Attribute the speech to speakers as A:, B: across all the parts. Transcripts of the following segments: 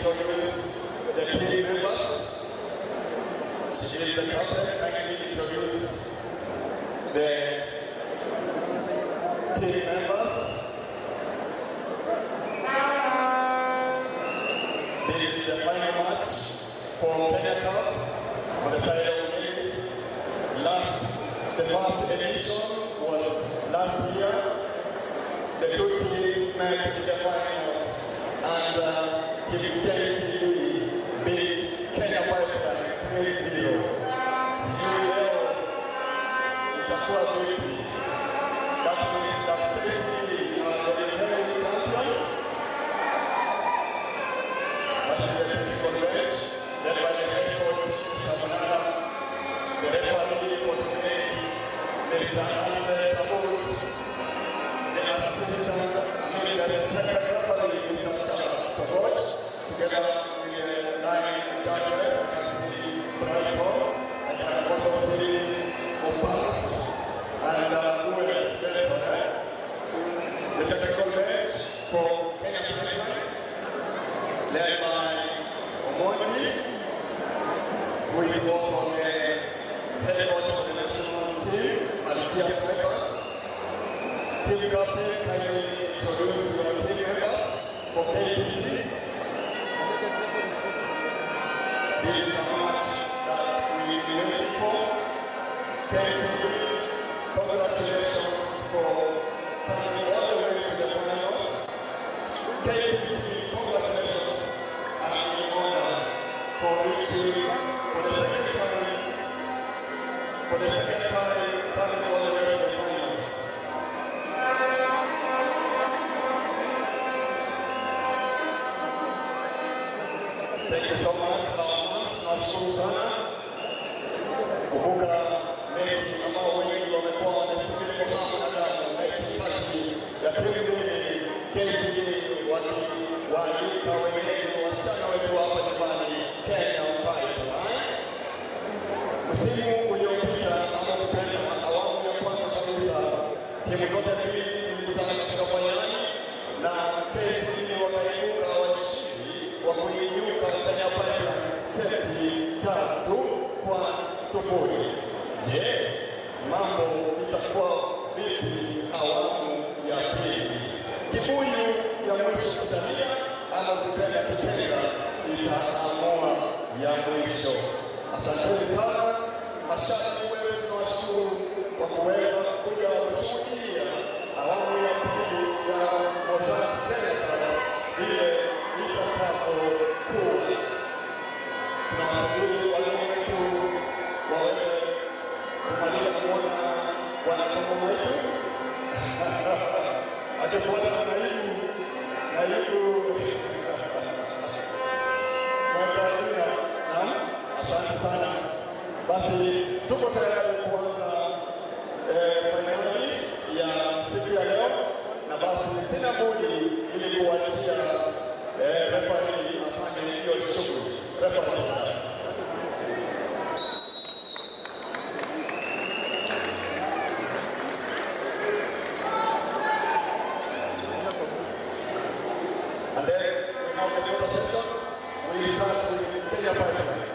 A: introduce the team members. She is the captain. Kindly introduce the team members. This is the final match for Kenya Cup on the side of ladies. The first edition was last year. The two teams met in the finals, and Team KCB beat Kenya Pipeline 3-0. Sijui leo itakuwa vipi. That means that KCB are the defending champions. That is the technical bench, led by the head coach, Mr. Manara, the referee for today, Mr. Alfred Tabut, the assistant, the second referee, Mr. Charles Tabut, together with the 9 judges. I can see Brighton, I can also see Opas, and who else? The technical bench for Kenya Pipeline, led by Omondi, who is also the head coach of the national team, and Kia Strikers. Team captain, kindly introduce your team members for KBC. This is a match that we've been waiting for. KCB, congratulations for coming all the way to the finals. KBC, congratulations and an honor for reaching for the second time coming all the way to the finals. Thank you so much, our fans. Nashukuru sana. Kumbuka mechi ambao wengi wamekuwa wanasubiri kwa hamu na gamu, mechi kati ya timu mbili KCB wakiwaalika wenyeji wasichana wetu hapa nyumbani Kenya Pipeline. Msimu uliopita ama kupenda awamu ya kwanza kabisa, timu zote mbili zilikutana katika fainali na KCB wakaibuka washindi wa kuinyuka Kenya Pipeline seti 3-0. Je, mambo itakuwa vipi awamu ya pili? Kibuyu ya mwisho kutalia ama kupenda kipenga itaamua ya mwisho. Asanteni sana mashabiki wetu, tunawashukuru kwa kuweza kuja kushuhudia awamu ya pili ya MOZZART Kenya Cup vile itakapokuwa. Tunawasubiri walimu wetu waweze kumaliza kuona wanakongo wetu akifuata na naibu Makazina. Asante sana. Basi tuko tayari kuanza fainali ya siku ya leo, na basi sina budi ili kuachia referee afanye hiyo shughuli. Referee. And then we have the photo session. We start with Kenya Pipeline.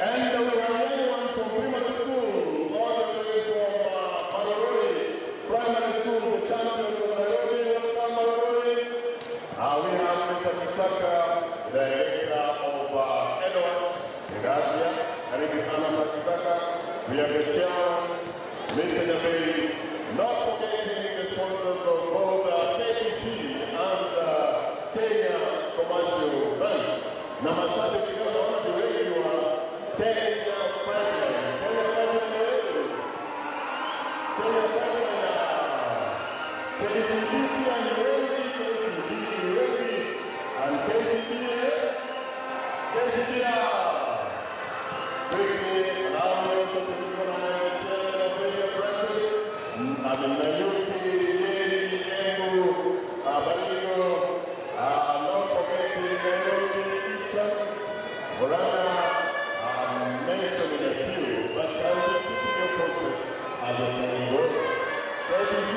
A: And we have anyone from primary school, all the way from Maroroi Primary School, the champions of Nairobi. Welcome, Maroroi. We have Mr. Kisaka, director of NOS in Asia. Karibu sana Kisaka. We have the chairman, Mr. Nabeli. Not forgetting the sponsors of both KPC and Kenya Commercial Bank. Na mashabiki kama naona wengi wa Kenya Pipeline. Kenya Pipeline. Kenya Pipeline. KCB pia ni wengi, KCB ni wengi. And KCB quickly allow me also to recognize the chairman of Kenya branches. Nayuki, Yeri, Embu, Baligo, not forgetting Nairobi, Eastern, Morana, mentioning a few, but I will be keeping you posted as the time goes. KBC,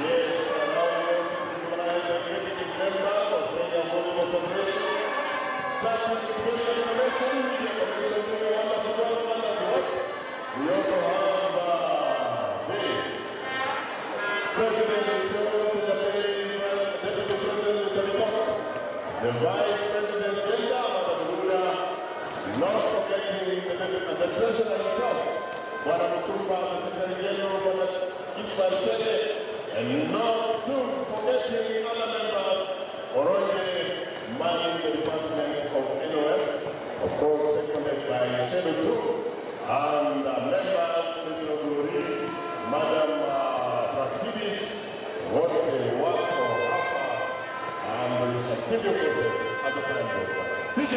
A: yes, now we also recognize the executive members of Kenya Volleyball Federation. Starting with Kenya Commission, Media Commission, doing a wonderful work. We also have the President himself, Mr. Deputy President, Mr. Bitoko, the Vice President, Jenda, Madam Lula, not forgetting the Treasurer himself, Bwana Musumba, the Secretary General, Bwana Ismail Chede, and not forgetting other members, Oronge, manning the Department of NOS, of course, seconded by Senator, and members, Mr. Guri, Madam Praxidis, what a work for Alpha, and we shall keep you posted at the time goes by. DJ.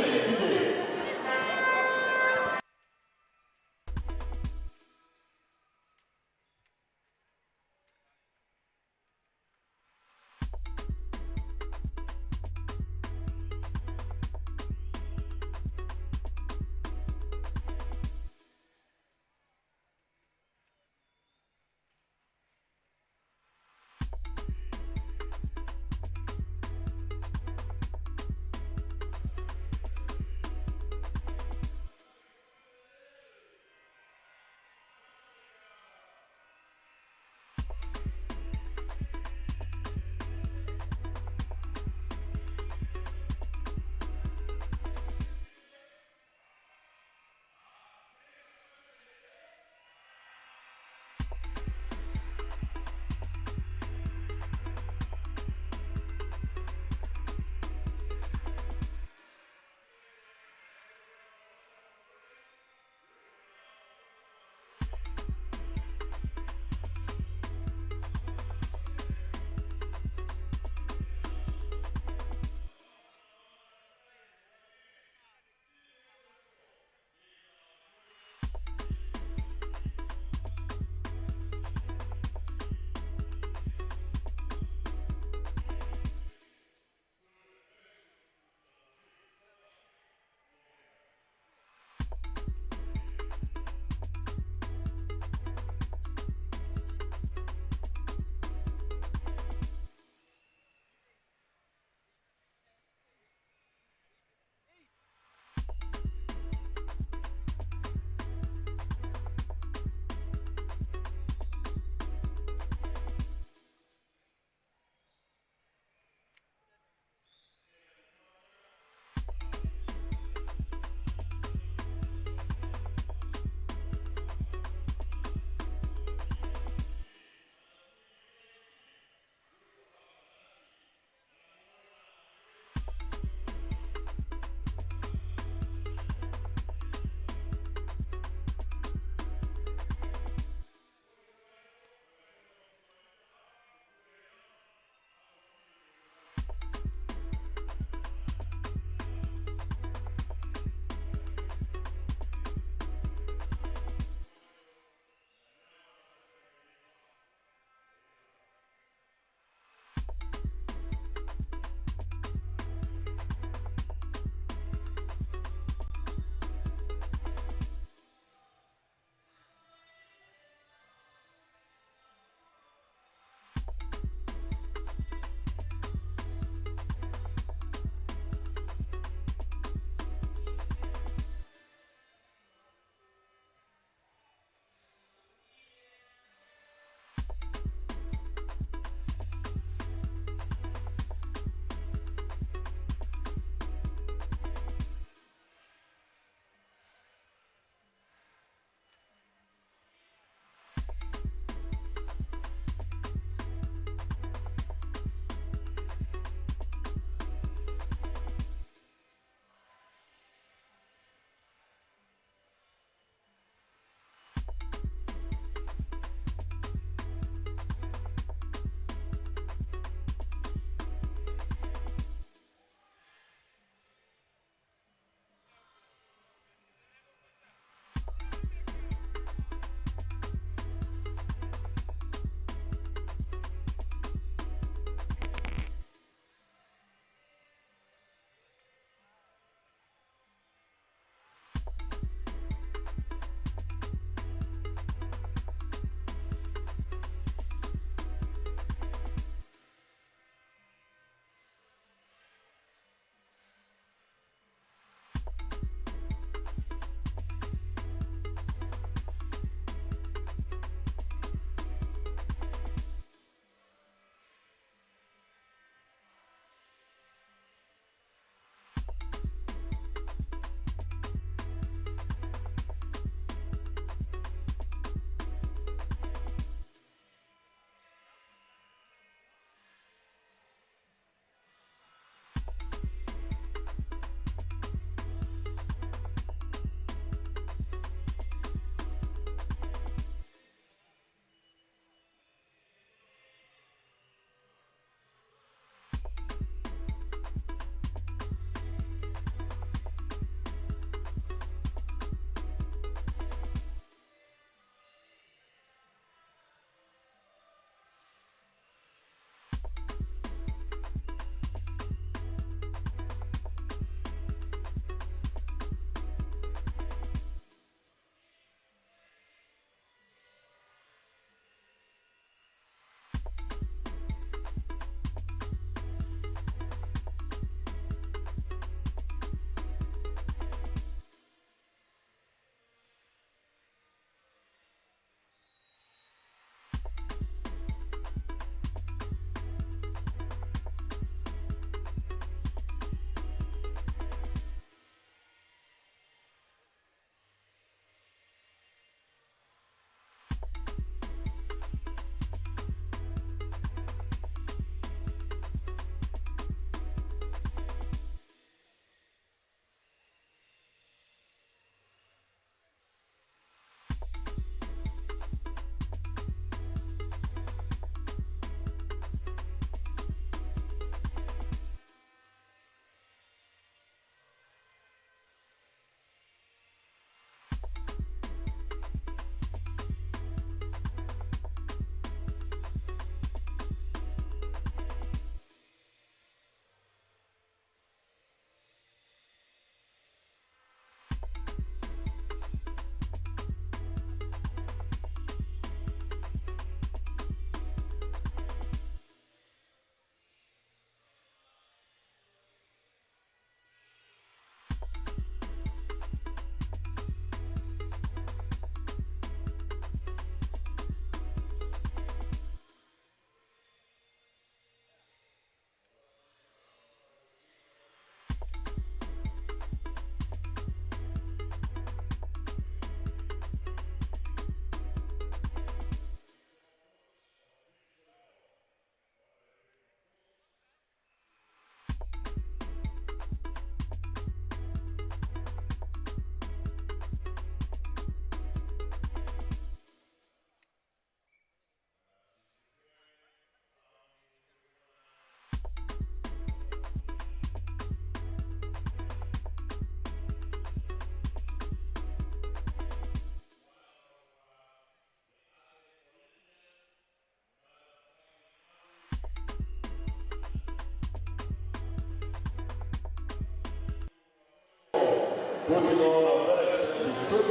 A: putting on a very expensive suit,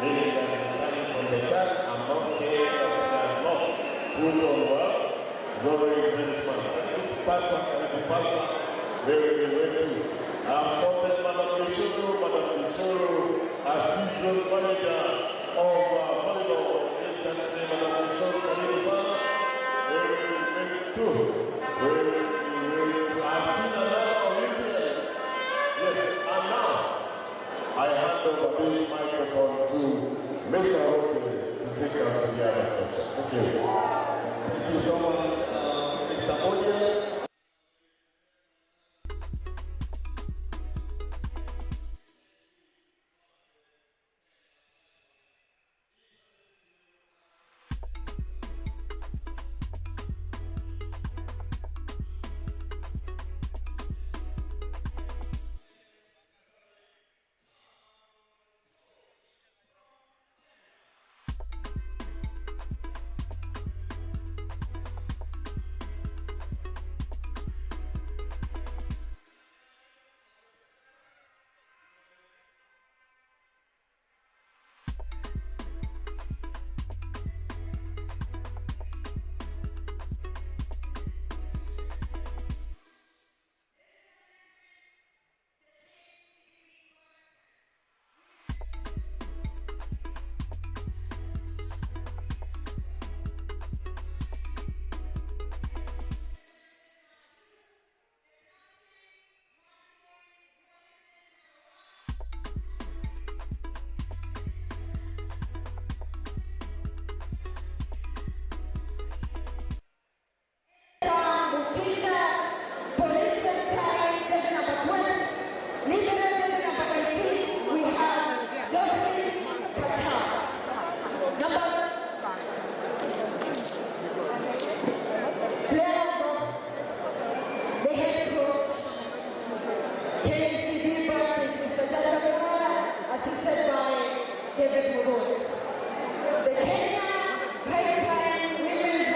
A: meaning that he's standing from the church. I'm not saying that she does not put on well. It's always very smart. This pastor, very well too. I've appointed Madam Bishuru, assistant manager of volleyball in this country, Madam Bishuru Karibu-sana. Very too. I've seen another Olympian. Yes, and now I hand over this microphone to Mr. Rote to take us to the other session. Thank you. Thank you so much, Mr. Modia. The Kenya Pipeline Women's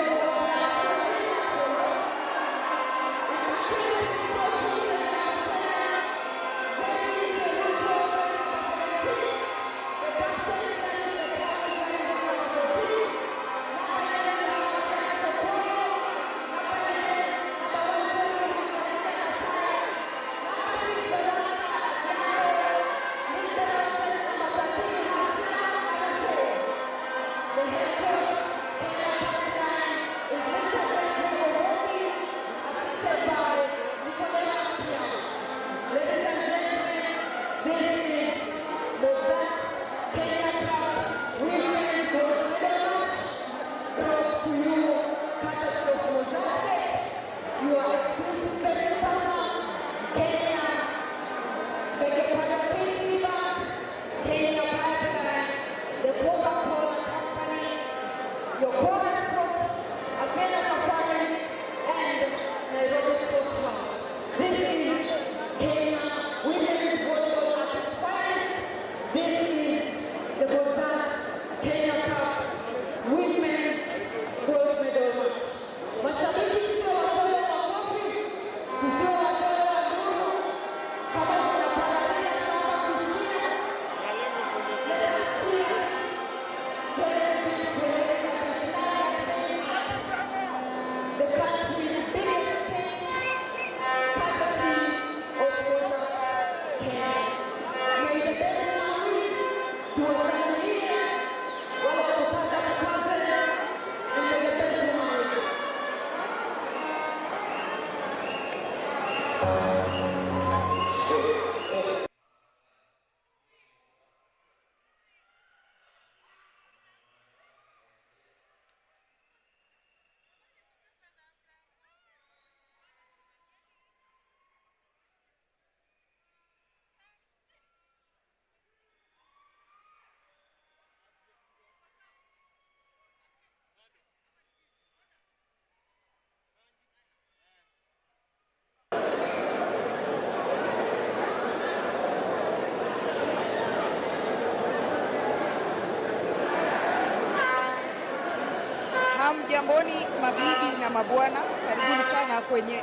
B: Hamjamboni mabibi na mabwana, karibuni sana kwenye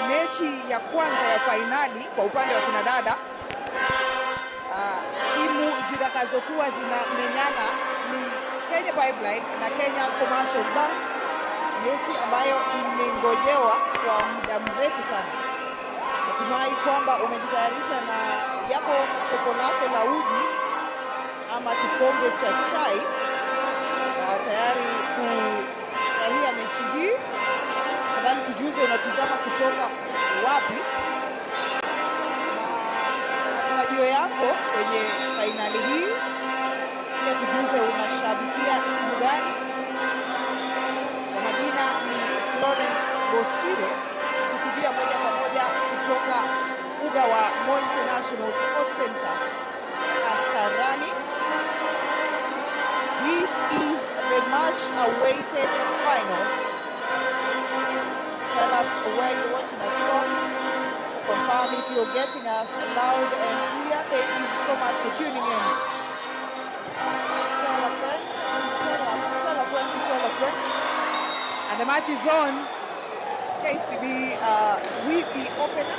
B: mechi ya kwanza ya fainali kwa upande wa kinadada. zitakazokuwa zinamenyana ni Kenya Pipeline na Kenya Commercial Bank, mechi ambayo imengojewa kwa muda mrefu sana. Natumai kwamba umejitayarisha na japo kopo lako la uji ama kikombe cha chai tayari kufurahia mechi hii. Nadhani tujuze unatizama kutoka wapi na matarajio yako kwenye fainali hii. Pia tujuze unashabikia timu gani. Kwa majina ni Florence Bosire, tukijia moja kwa moja kutoka uga wa Moi International Sports Center Kasarani. This is the much awaited final. Tell us where you're watching us from. Confirm if you're getting us loud and clear. Thank you so much for tuning in. Tell a friend tell a friend to tell a friend. And the match is on. KCB with the opener.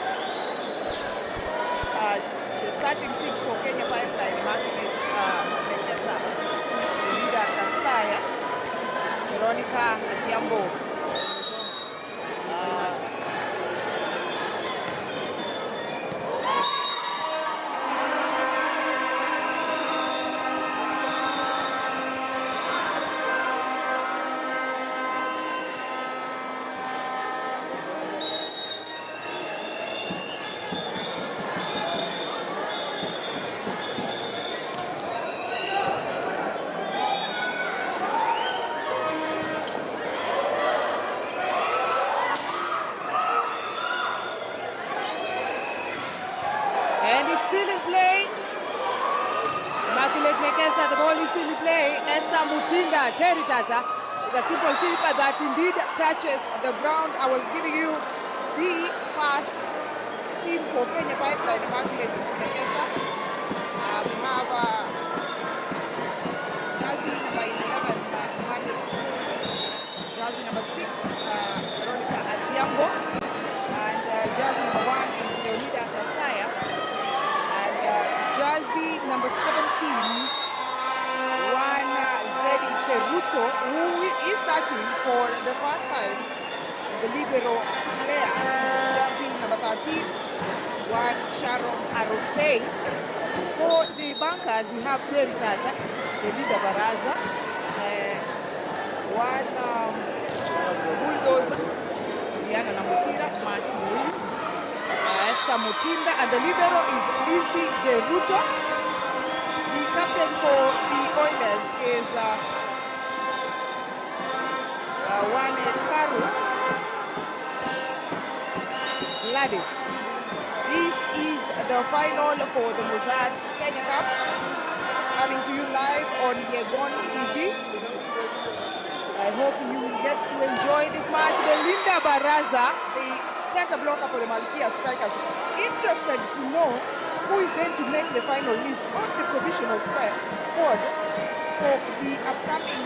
B: The starting six for Kenya Pipeline, Immaculate Nekesa, Leonida Kasaya, Veronica Yambo. And it's still in play. Immaculate Nekesa, the ball is still in play. Esther Mutinda, Terry Tata, with a simple chip that indeed touches the ground. I was giving you the first team for Kenya Pipeline, Immaculate Nekesa. We have jersey number 11, jersey number 6, Veronica Adiambo, and jersey number 1 is Leonida Kasaya. Jersey number 17, Zedi Cheruto, who is starting for the first time, the libero player. Jersey number 13, Sharon Arosei. For the bankers, we have Terry Tata, the leader Baraza, Bulldozer, Diana Namutira, Masi Esther Mutinda, and the libero is Lizzie Jeruto. The captain for the Oilers is Ekaru Gladys. This is the final for the MOZZART Kenya Cup, coming to you live on Yegon TV. I hope you will get to enjoy this match. Belinda Baraza, the center blocker for the Malkia Strikers, interested to know who is going to make the final list on the provisional squad for the upcoming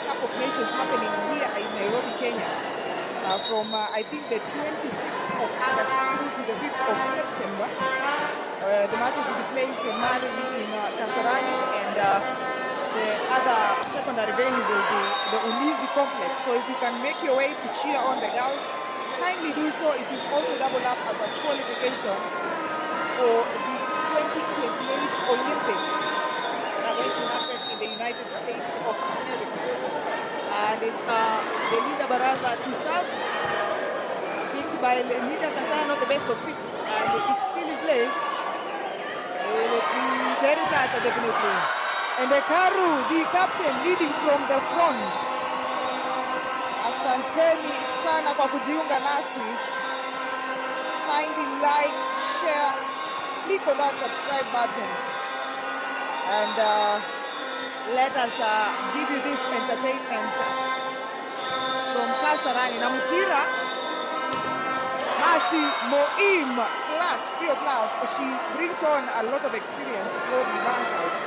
B: Cup of Nations happening here in Nairobi, Kenya, from I think the 26th of August through to the 5th of September. The matches will be playing primarily in Kasarani, and the other secondary venue will be the Ulinzi complex. So if you can make your way to cheer on the girls, kindly do so. It will also double up as a qualification for the 2028 Olympics that are going to happen in the United States of America. And it's Belinda Baraza to serve, picked by Leonida Kasaya, not the best of picks, and it's still in play. Will it be Terry Tata? Definitely. And Ekaru, the captain, leading from the front. Asanteni sana kwa kujiunga nasi. Kindly like, share, click on that subscribe button, and let us give you this entertainment from Kasarani. Namutira Masi Moim, class, pure class. She brings on a lot of experience for the bankers,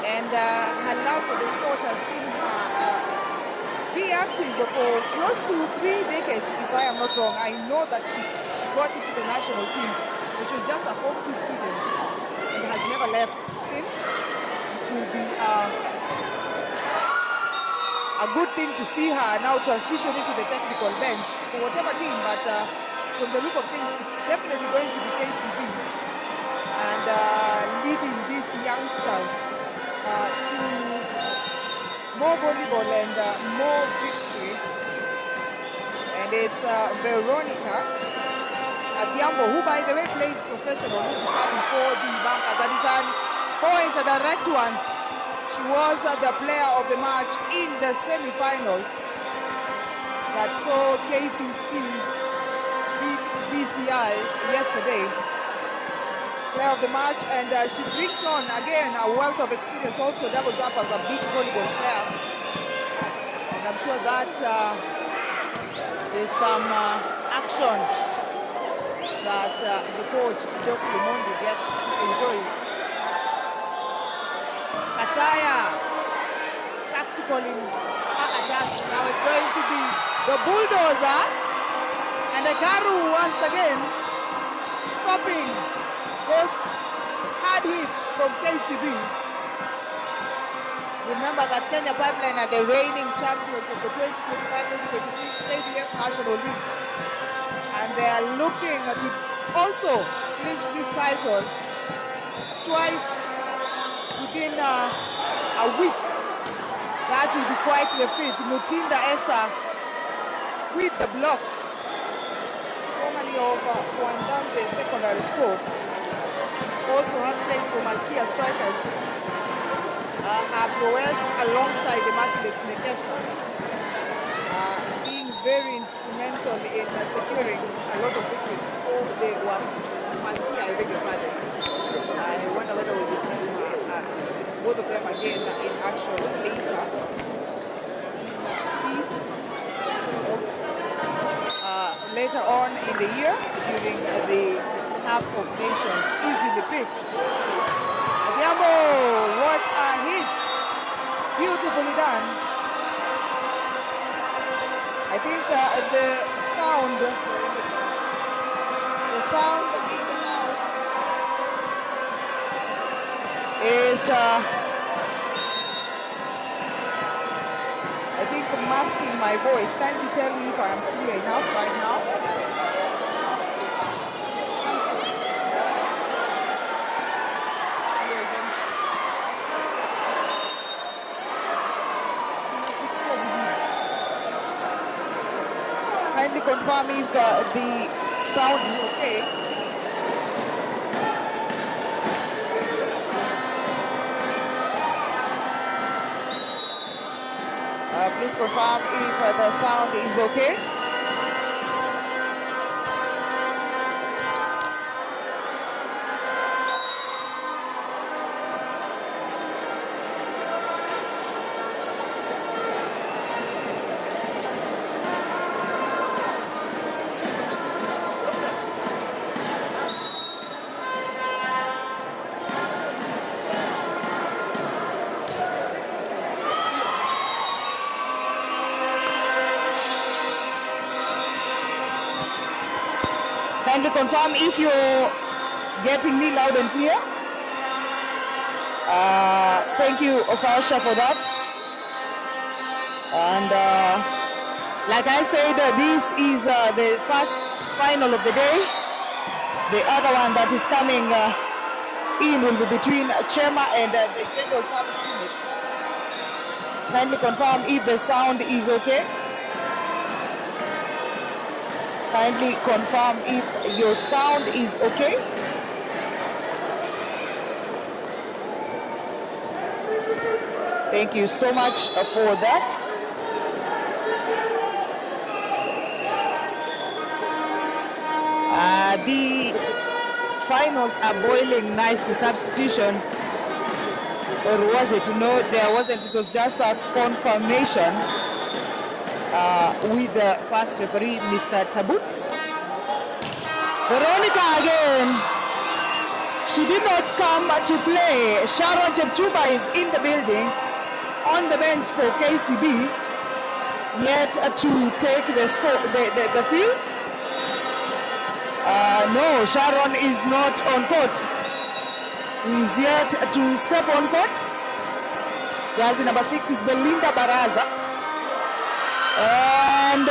B: and her love for the sport has seen her be active for close to 3 decades, if I am not wrong. I know that she got into the national team, which was just a Form 2 student, and has never left since. It will be a good thing to see her now transition into the technical bench for whatever team, but from the look of things, it's definitely going to be KCB and leading these youngsters to more volleyball and more victory. And it's Veronica Adhiambo, who by the way plays professional, who is serving for the Bankers. That is a point, a direct one. She was the player of the match in the semi-finals that saw KPC beat BCI yesterday. Player of the match, and she brings on again a wealth of experience, also doubles up as a beach volleyball player. And I'm sure that there's some action that the coach, Geoffrey Mondi, gets to enjoy. Kasaya, tactical in her attacks. Now it's going to be the bulldozer, and Ekaru once again stopping those hard hits from KCB. Remember that Kenya Pipeline are the reigning champions of the 2025-2026 KDF National League, and they are looking to also clinch this title twice within a week. That will be quite the feat. Mutinda Esther with the blocks, formerly of Wandanze Secondary School, also has played for Malkia Strikers. Her prowess alongside Immaculate Nekesa, being very instrumental in securing a lot of victories for the Malkia, I beg your pardon. I wonder whether we'll be seeing both of them again in action later in this later on in the year during the Cup of Nations. Easily picked. Adhiambo, what a hit! Beautifully done. I think the sound in the house is I think masking my voice. Kindly tell me if I am clear enough right now. Kindly confirm if the sound is okay. Please confirm if the sound is okay. Kindly confirm if you're getting me loud and clear. Thank you, Ofasha, for that. And like I said, this is the first final of the day. The other one that is coming in will be between Chema and the General Service Unit. Kindly confirm if the sound is okay. Kindly confirm if your sound is okay. Thank you so much for that. The finals are boiling nicely. Substitution, or was it? No, there wasn't. It was just a confirmation with the first referee, Mr. Tabut. Veronica again. She did not come to play. Sharon Chepchuba is in the building on the bench for KCB, yet to take the field. No, Sharon is not on court. is yet to step on court. Jersey number 6 is Belinda Baraza. And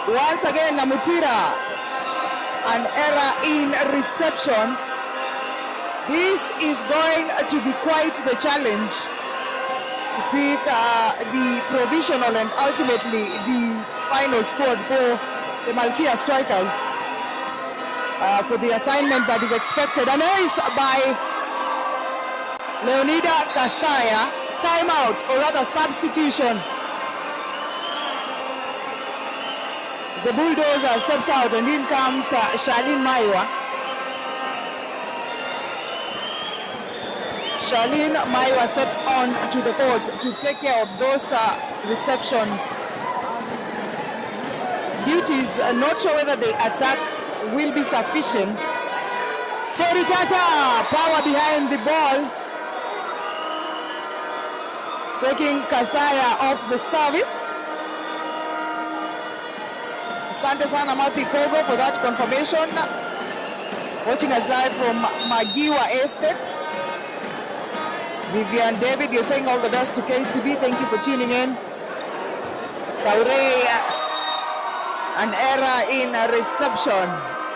B: once again, Namutira, an error in reception. This is going to be quite the challenge to pick the provisional and ultimately the final squad for the Malkia Strikers for the assignment that is expected. An ace by Leonida Kasaya. Timeout, or rather substitution. The bulldozer steps out and in comes Charlene Maiwa. Charlene Maiwa steps on to the court to take care of those reception duties. Not sure whether the attack will be sufficient. Terry Tata, power behind the ball. Taking Kasaya off the service. Asante sana Mati Kogo for that confirmation. Watching us live from Magiwa Estate. Vivian David, you're saying all the best to KCB. Thank you for tuning in. Saure, an error in reception.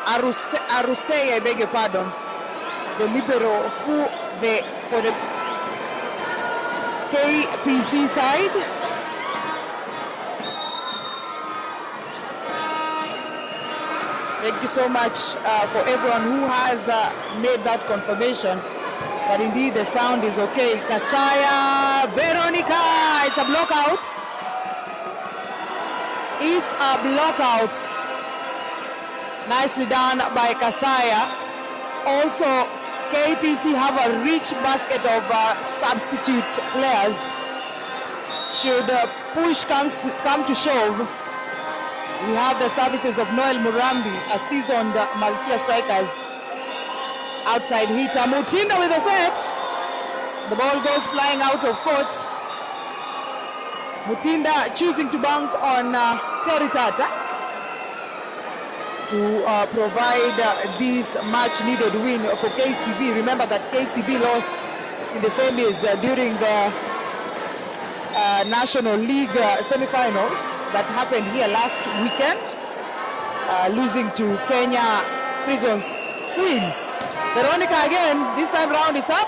B: Arusei, I beg your pardon. The libero for the KPC side. Thank you so much for everyone who has made that confirmation. But indeed, the sound is okay. Kasaya, Veronica, it's a blockout. It's a blockout. Nicely done by Kasaya. Also, KPC have a rich basket of substitute players. Should push come to shove, we have the services of Noel Murambi, a seasoned Malkia Strikers. Outside hitter, Mutinda with a set. The ball goes flying out of court. Mutinda choosing to bank on Terry Tata to provide this much needed win for KCB. Remember that KCB lost in the semis during the National League semi-finals that happened here last weekend, losing to Kenya Prisons Queens. Veronica again, this time round is up.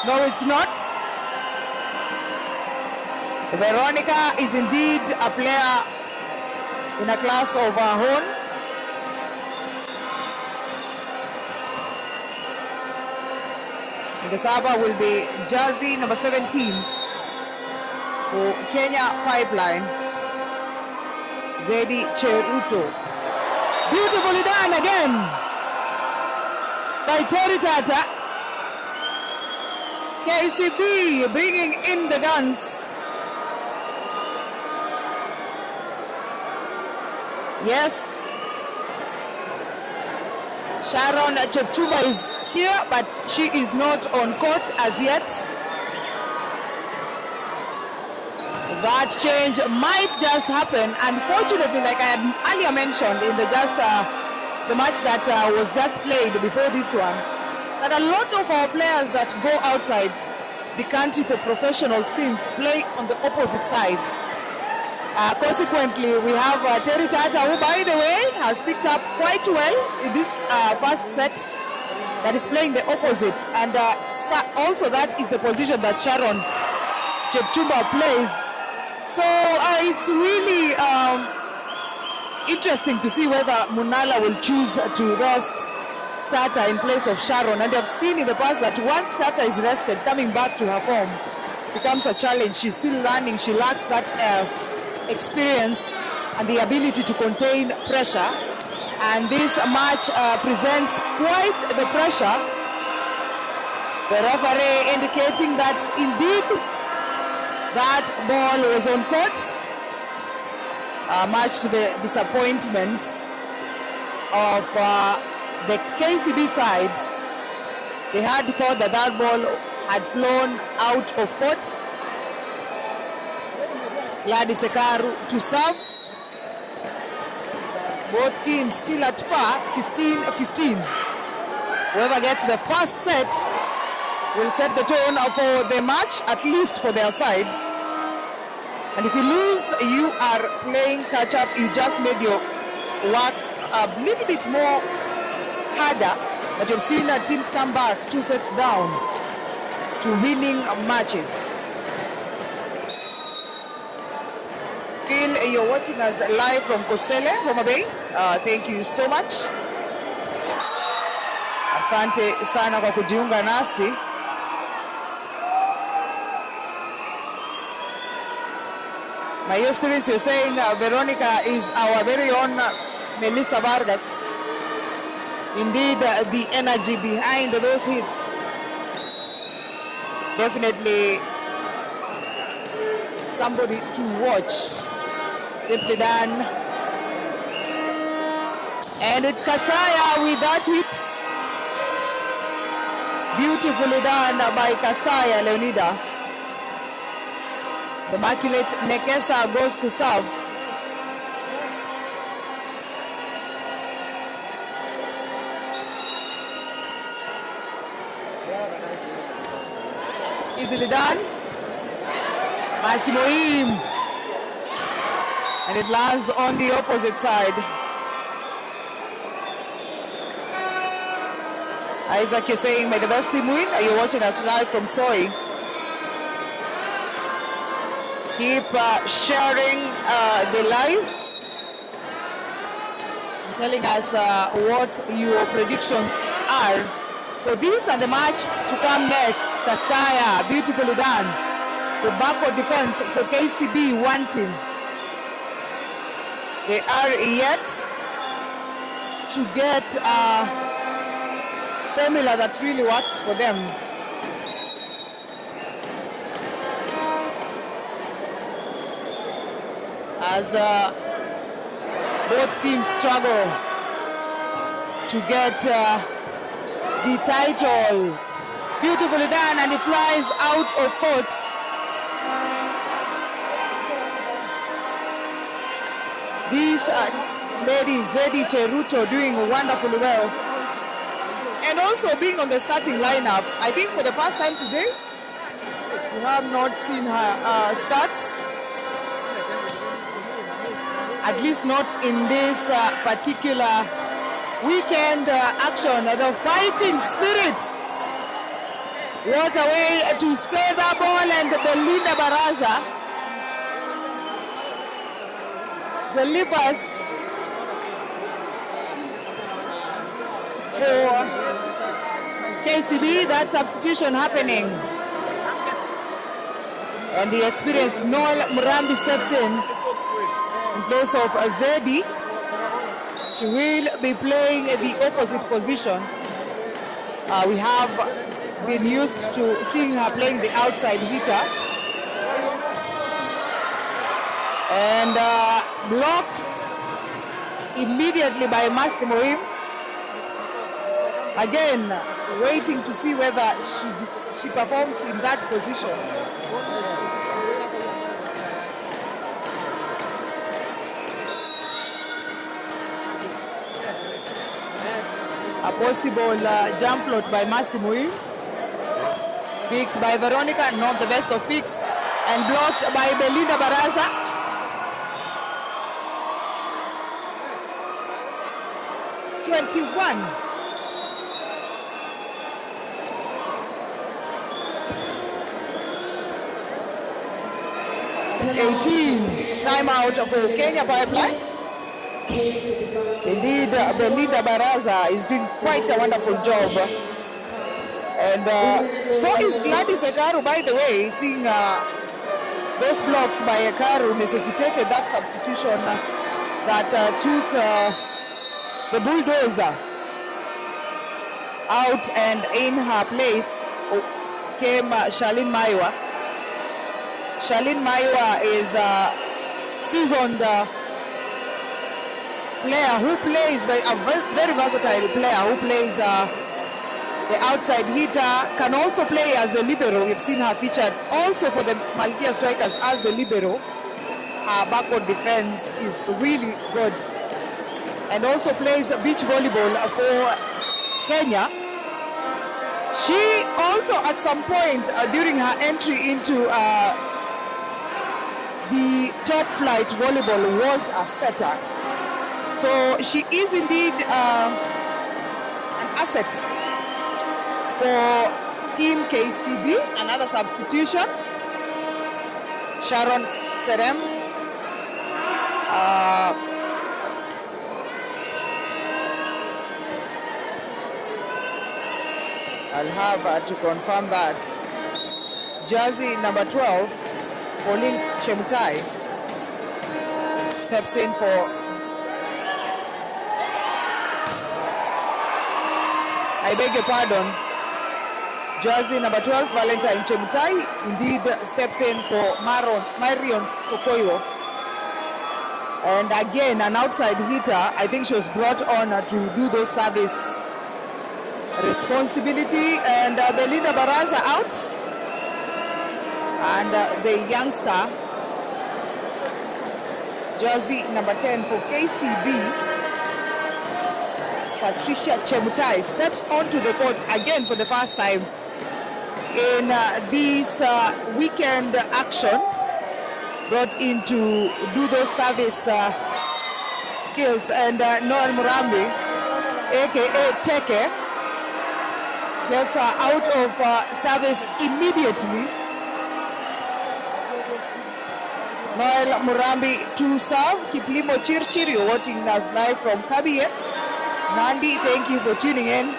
B: No, it's not. Veronica is indeed a player in a class of her own. The server will be jersey number 17 for Kenya Pipeline, Zedi Cheruto. Beautifully done again by Terry Tata. KCB bringing in the guns. Yes, Sharon Chepchumba is here, but she is not on court as yet. That change might just happen. Unfortunately, like I had earlier mentioned in the match that was just played before this one, that a lot of our players that go outside the country for professional stints play on the opposite side. Consequently, we have Terry Tata, who, by the way, has picked up quite well in this first set, that is playing the opposite. And also that is the position that Sharon Chepchumba plays. So it's really interesting to see whether Munala will choose to rest Tata in place of Sharon. And I've seen in the past that once Tata is rested, coming back to her form becomes a challenge. She's still learning. She lacks that experience and the ability to contain pressure. And this match presents quite the pressure. The referee indicating that indeed that ball was on court, much to the disappointment of the KCB side. They had thought that that ball had flown out of court. Gladys Ekaru to serve. Both teams still at par, 15-15. Whoever gets the first set will set the tone for the match, at least for their side. And if you lose, you are playing catch up. You just made your work a little bit more harder. But you've seen teams come back 2 sets down to winning matches. Phil, you're watching us live from Kosele, Homa Bay. Thank you so much. Asante sana kwa kujiunga nasi. Mayo Stevens, you're saying Veronica is our very own Melissa Vargas. Indeed, the energy behind those hits. Definitely somebody to watch. Simply done. And it's Kasaya with that hit. Beautifully done by Kasaya Leonida. The Immaculate Nekesa goes to serve. Easily done. Masimoim. And it lands on the opposite side. Isaac, you're saying, may the best team win? Are you watching us live from Soy? Keep sharing the live. And telling us what your predictions are for this and the match to come next. Kasaya, beautifully done. The backward defense for KCB wanting. They are yet to get a formula that really works for them. As both teams struggle to get the title. Beautifully done, and it flies out of court. These ladies, Zedi Cheruto, doing wonderfully well. And also being on the starting lineup. I think for the first time today, we have not seen her start. At least not in this particular weekend action. The fighting spirit. What a way to save the ball, and Belinda Baraza delivers for KCB. That substitution happening. And the experienced Noel Murambi steps in place of Zedi. She will be playing the opposite position. We have been used to seeing her playing the outside hitter. And blocked immediately by Masimoim. Again, waiting to see whether she performs in that position. A possible jump float by Masimoim. Picked by Veronica, not the best of picks. And blocked by Belinda Baraza. Timeout for Kenya Pipeline. Indeed, Belinda Baraza is doing quite a wonderful job. And so is Gladys Ekaru, by the way. Seeing those blocks by Ekaru necessitated that substitution that took the bulldozer out, and in her place came Charlene Maiwa. Charlene Maiwa is a seasoned player who plays, a very versatile player who plays the outside hitter, can also play as the libero. We've seen her featured also for the Malkia Strikers as the libero. Her backward defense is really good. And also plays beach volleyball for Kenya. She also at some point during her entry into the top flight volleyball was a setter. So she is indeed an asset for Team KCB. Another substitution, Sharon Serem. I'll have to confirm that. Jersey number 12, Pauline Chemutai, steps in for, I beg your pardon, jersey number 12, Valentine Chemutai, indeed steps in for Marion Sokoyo. And again, an outside hitter. I think she was brought on to do those service responsibility. And Belinda Baraza out. And the youngster, jersey number 10 for KCB, Patricia Chemutai, steps onto the court again for the first time in this weekend action, brought in to do those service skills. And Noel Murambi, aka Teke, gets out of service immediately. Noel Murambi to serve. Kiplimo Chirchir, you're watching us live from Kabiet. Nandi, thank you for tuning in.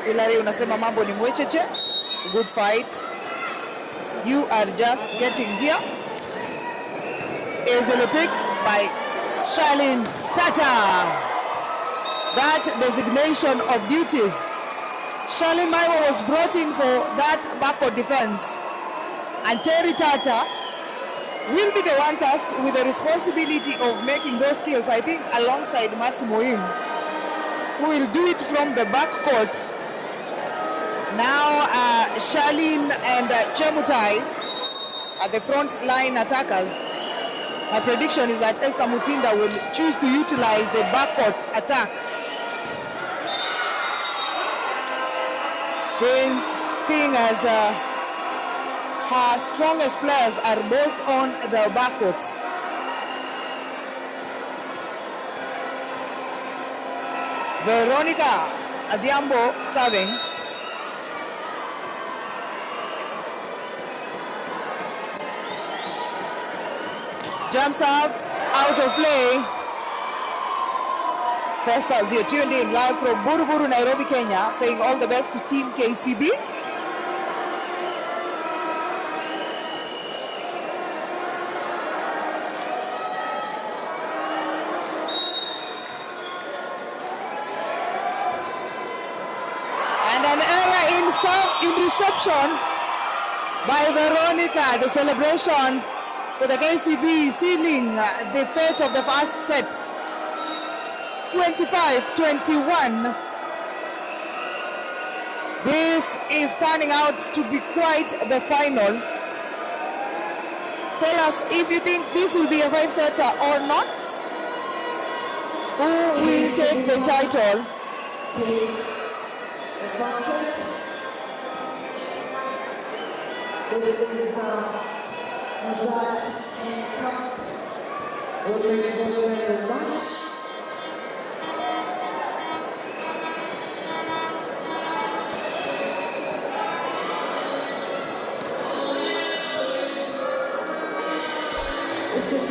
B: Hilary unasema mambo ni mwecheche. Good fight. You are just getting here. Easily picked by Charlene Tata. That designation of duties. Charlene Maiwa was brought in for that backcourt defense. And Terry Tata will be the one tasked with the responsibility of making those skills, I think, alongside Massimo Im, who will do it from the backcourt. Now, Charlene and Chemutai are the front line attackers. My prediction is that Esther Mutinda will choose to utilize the backcourt attack, seeing as her strongest players are both on the backcourt. Veronica Adiambo serving. Jumps up, out of play. First, as you're tuned in live from Buruburu, Nairobi, Kenya, saying all the best to Team KCB. And an error in reception by Veronica. The celebration for the KCB sealing the fate of the first set. 25-21. This is turning out to be quite the final. Tell us if you think this will be a 5-setter or not. Who will take the title?
C: The first set. This is MOZZART Kenya Cup. Women's volleyball match. This is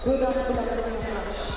C: Good luck very much.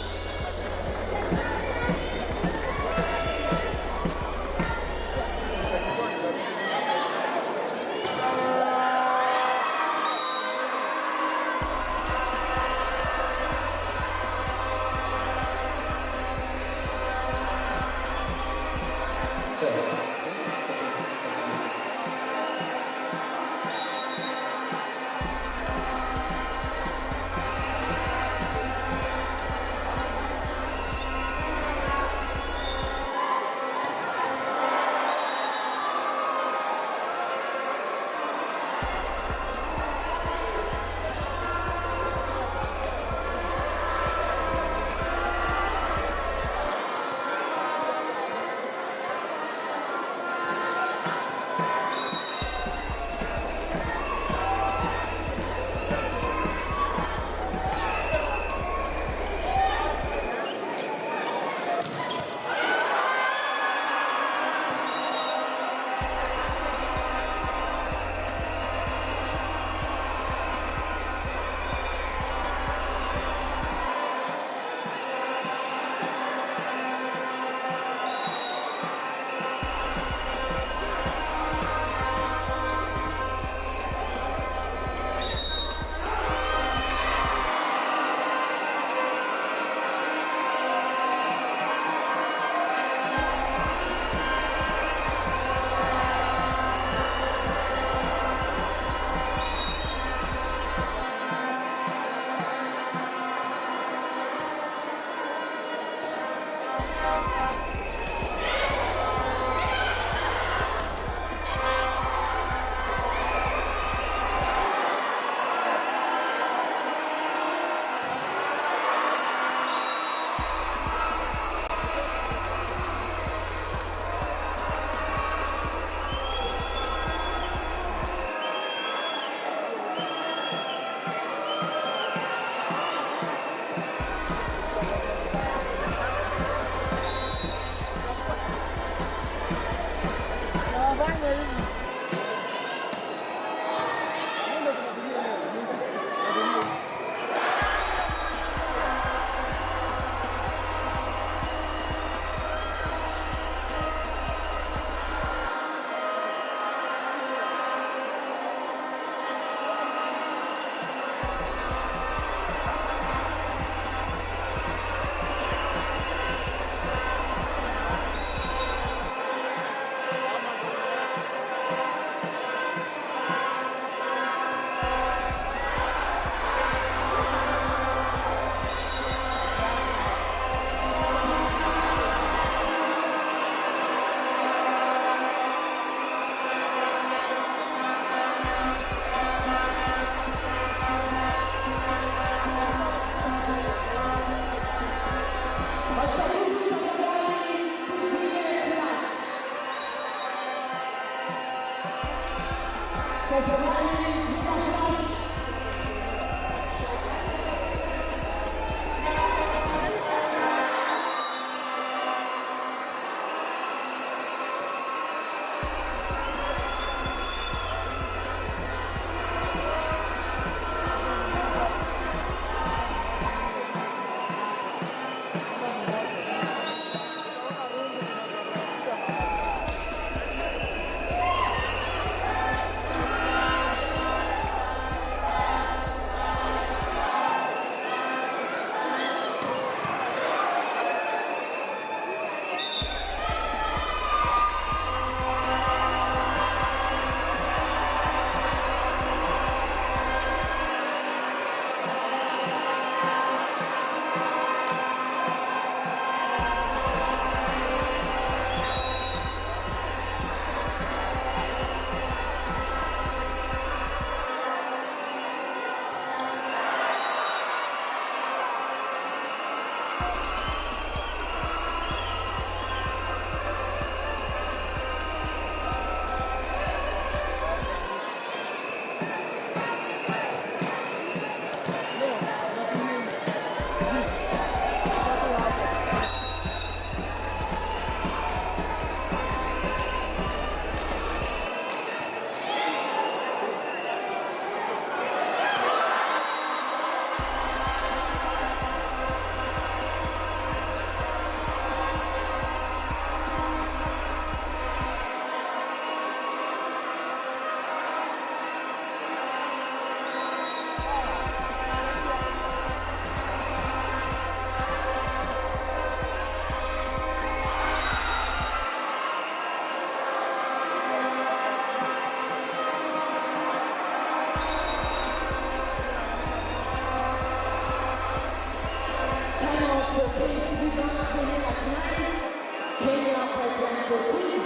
C: Pipeline team.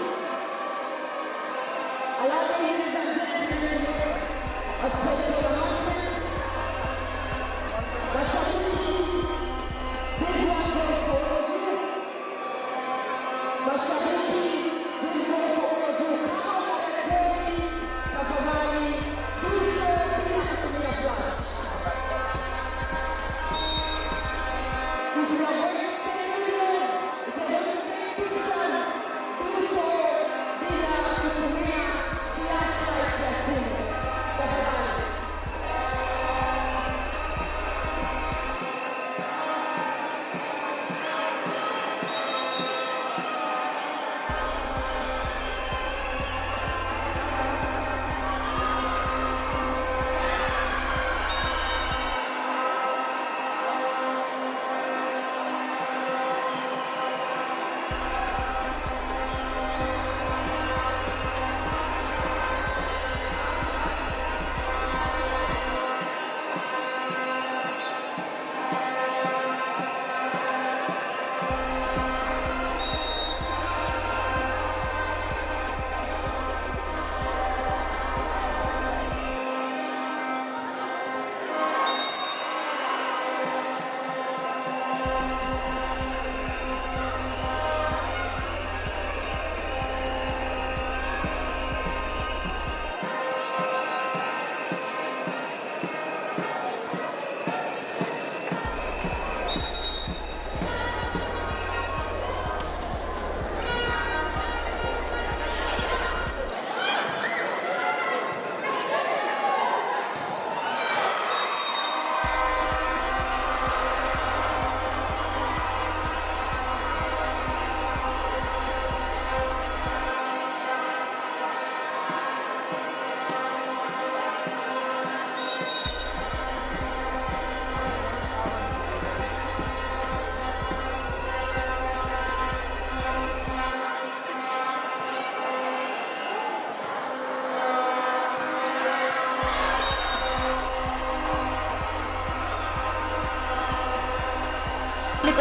C: Allow me, ladies and gentlemen, to make a special announcement. Mashabiki, this one goes for all of you. Mashabiki, this goes for all of you. Kama mwanakoni, tafadhali, tuzo bila kutumia flash. If you are going to take videos, if you are going to take pictures, do so bila kutumia flashlight ya simu. Tafadhali.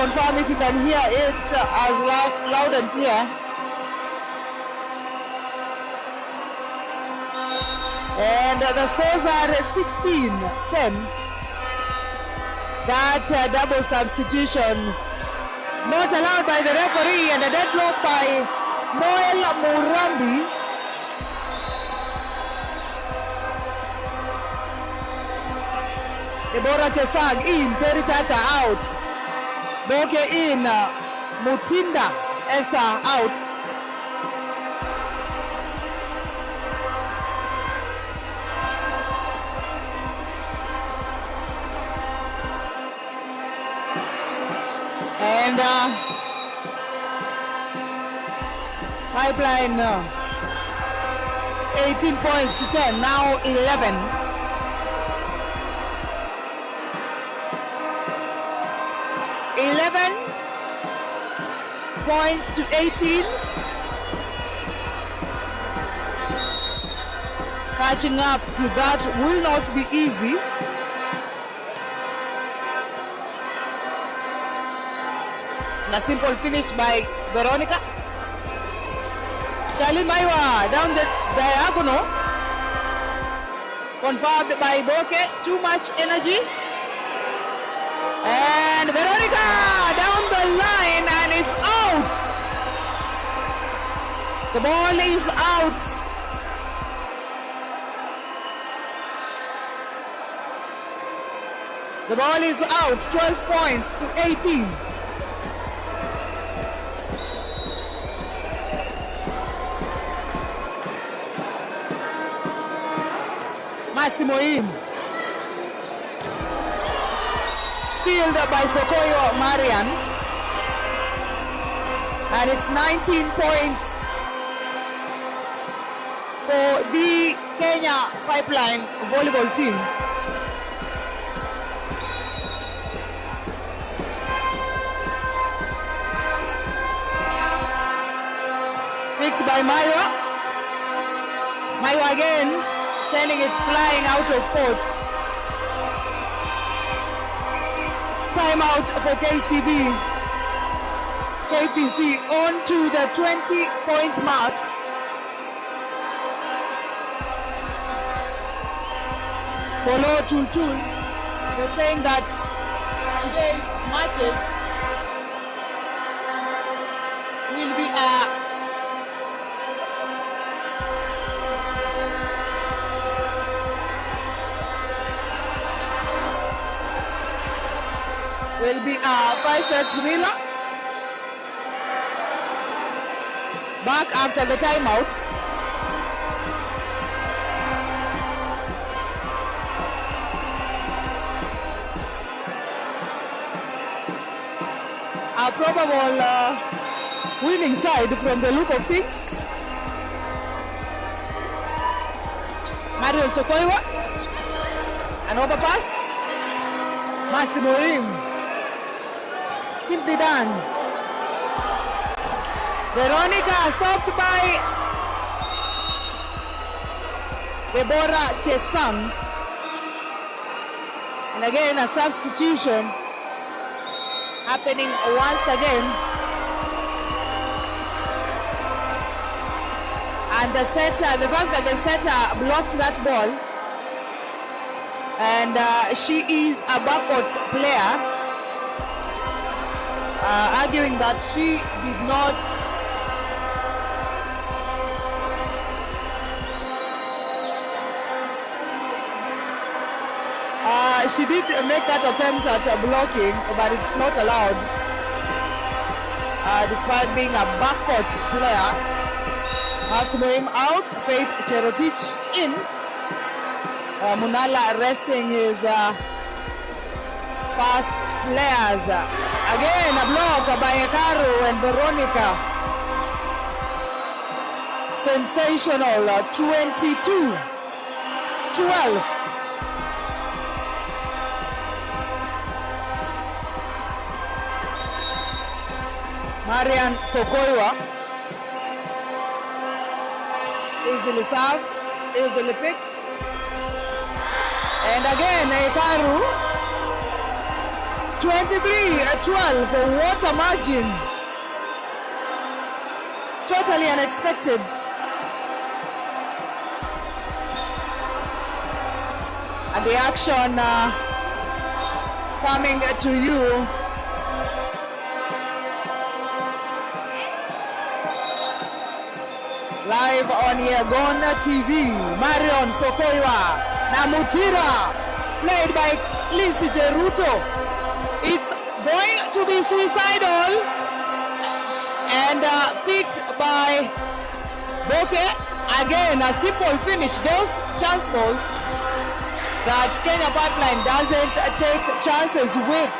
B: Confirm if you can hear it as loud and clear. And the scores are 16-10. That double substitution not allowed by the referee, and a deadlock by Noel Murambi. Deborah Chesang in, Terry Tata out. Boke in, Mutinda Esther out. And Pipeline 18 points to 10, now 11. 11 points to 18. Catching up to that will not be easy. And a simple finish by Veronica. Charlene Maiwa down the diagonal. Confirmed by Boke. Too much energy. And Veronica down the line, and it's out. The ball is out. The ball is out. 12 points to 18. Massimo Im. Sealed by Sokoyo Marian, and it's 19 points for the Kenya Pipeline volleyball team. Picked by Maiwa. Maiwa again, sending it flying out of court. Timeout for KCB. KPC on to the 20-point mark. Polo Tultul, they're saying that today's matches will be a 5-set thriller. Back after the timeouts. A probable winning side from the look of things. Mario Sokoiwa, another pass. Massimo Rim, simply done. Veronica stopped by Deborah Chesang. And again, a substitution happening once again. And the setter, the fact that the setter blocked that ball, and she is a backcourt player, arguing that she did not she did make that attempt at blocking, but it's not allowed. Despite being a backcourt player. Massimo him out, Faith Cherotich in. Munala resting his fast players. Again, a block by Ekaru and Veronica. Sensational, 22-12. Marian Sokoiwa, easily served, easily picked. And again, Ekaru, 23-12, what a margin. Totally unexpected. And the action coming to you live on Yegon TV. Marion Sokoiwa na Mutira, played by Lisi Jeruto. It's going to be suicidal and picked by Boke. Again, a simple finish. Those chance balls that Kenya Pipeline doesn't take chances with.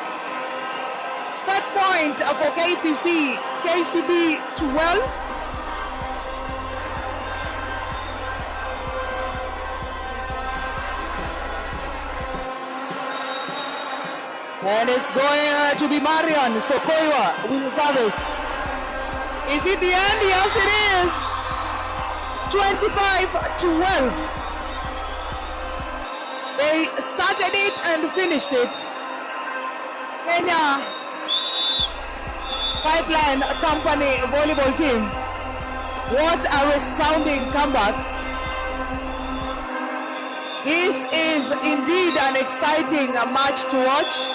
B: Set point for KPC, KCB 12. And it's going to be Marion Sokoiwa with the service. Is it the end? Yes, it is. 25-12. They started it and finished it. Kenya Pipeline Company volleyball team. What a resounding comeback. This is indeed an exciting match to watch.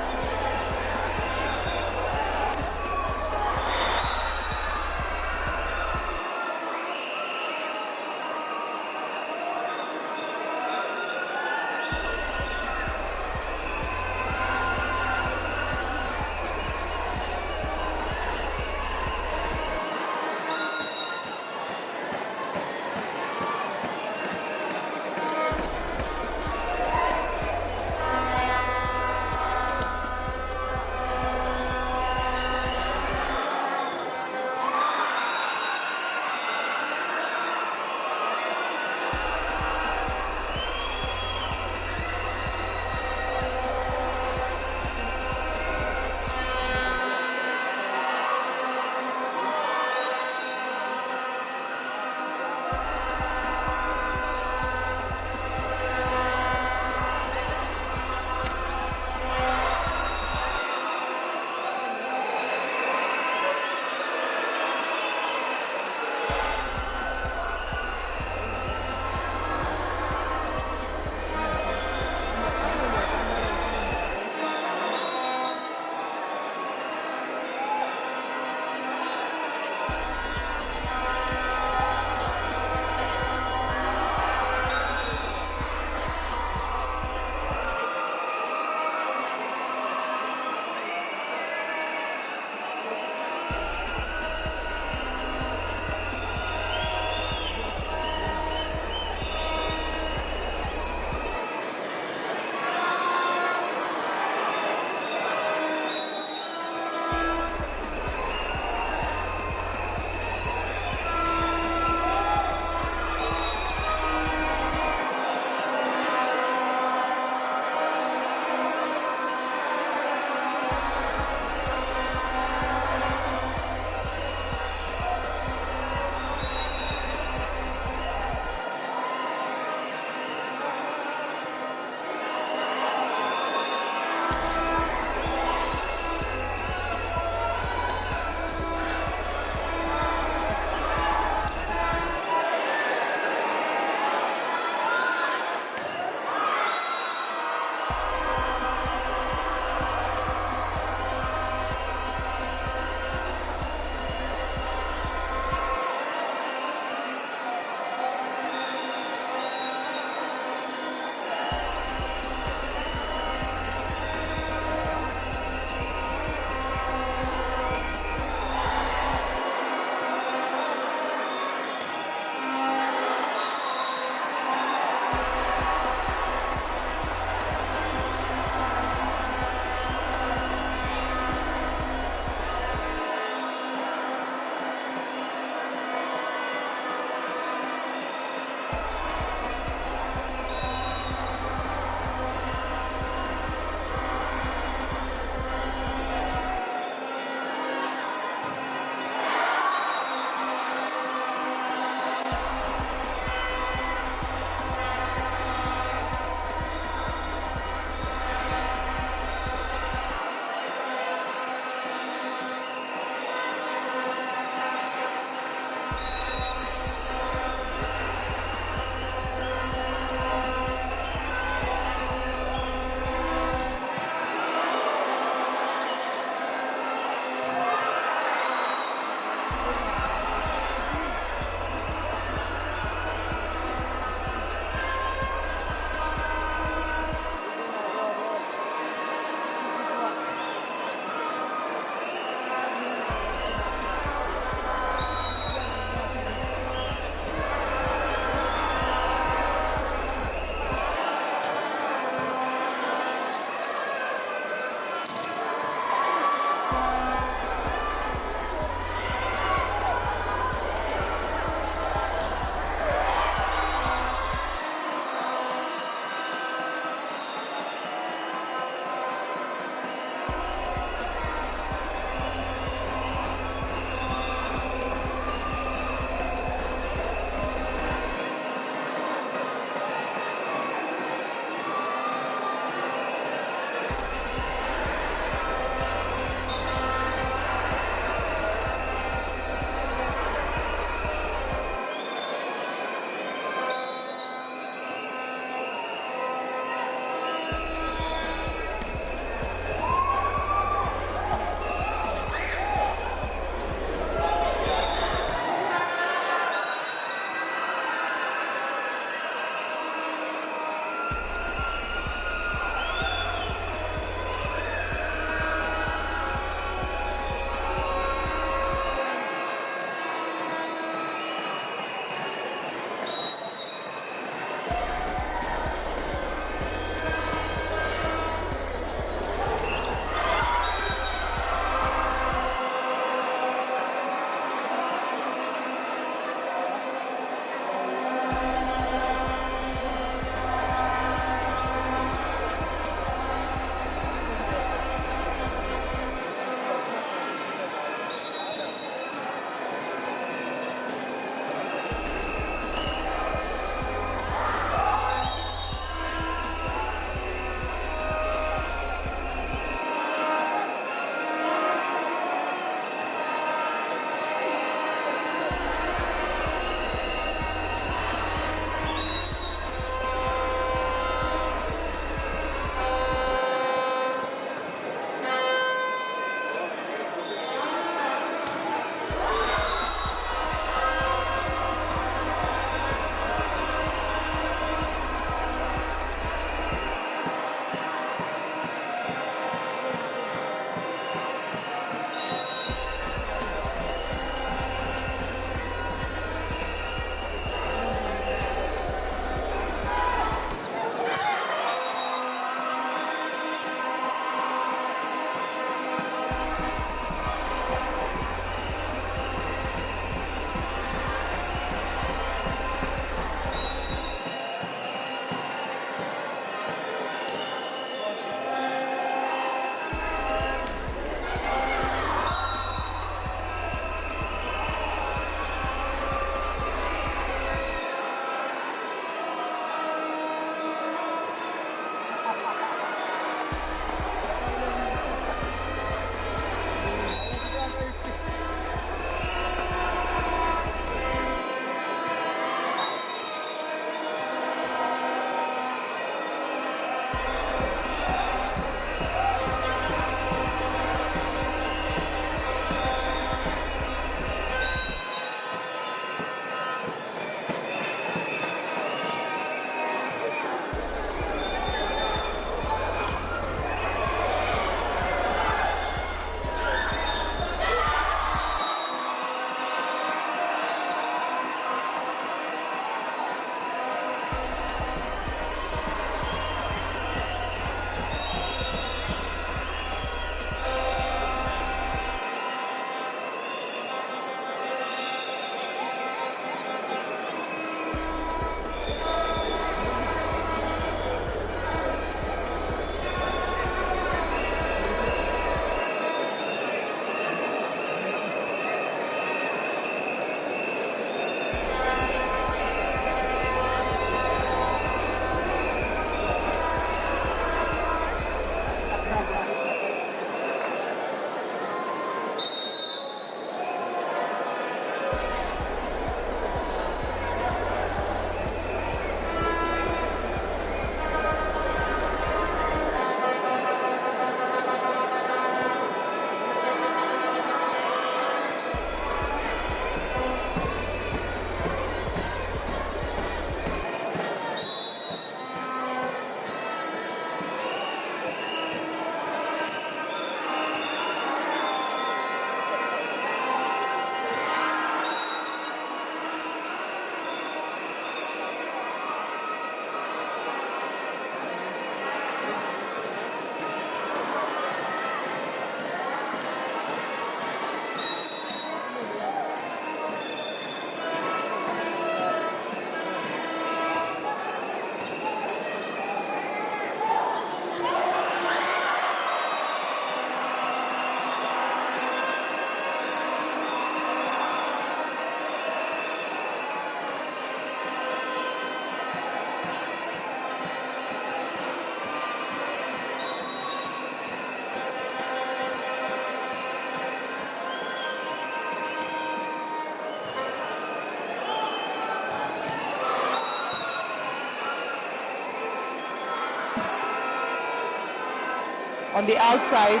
B: on the outside.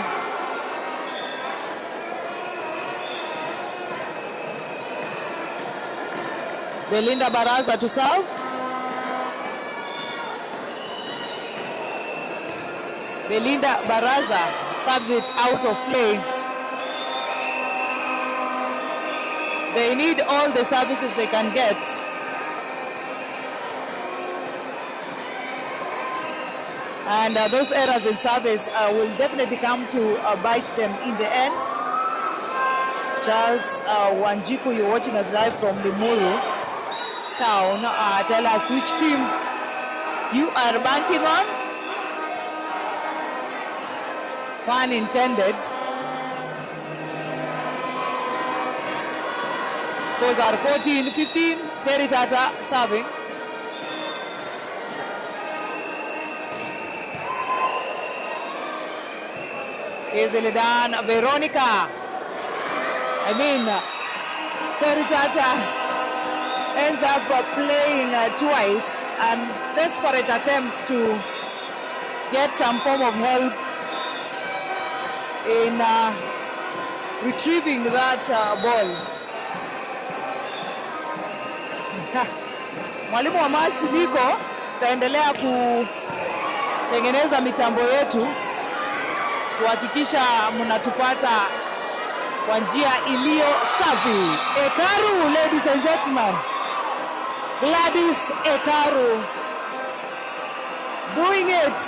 B: Belinda Baraza to serve. Belinda Baraza serves it out of play. They need all the services they can get. And those errors in service will definitely come to bite them in the end. Charles Wanjiku, you're watching us live from Limuru town. Tell us which team you are banking on. Pun intended. Scores are 14-15. Terry Tata serving. Easily done. Veronica. Terry Tata ends up playing twice, and desperate attempt to get some form of help in retrieving that ball. Mwalimu wa Mats niko, tutaendelea kutengeneza mitambo yetu kuhakikisha mnatupata kwa njia iliyo safi. Ekaru, ladies and gentlemen. Gladys Ekaru doing it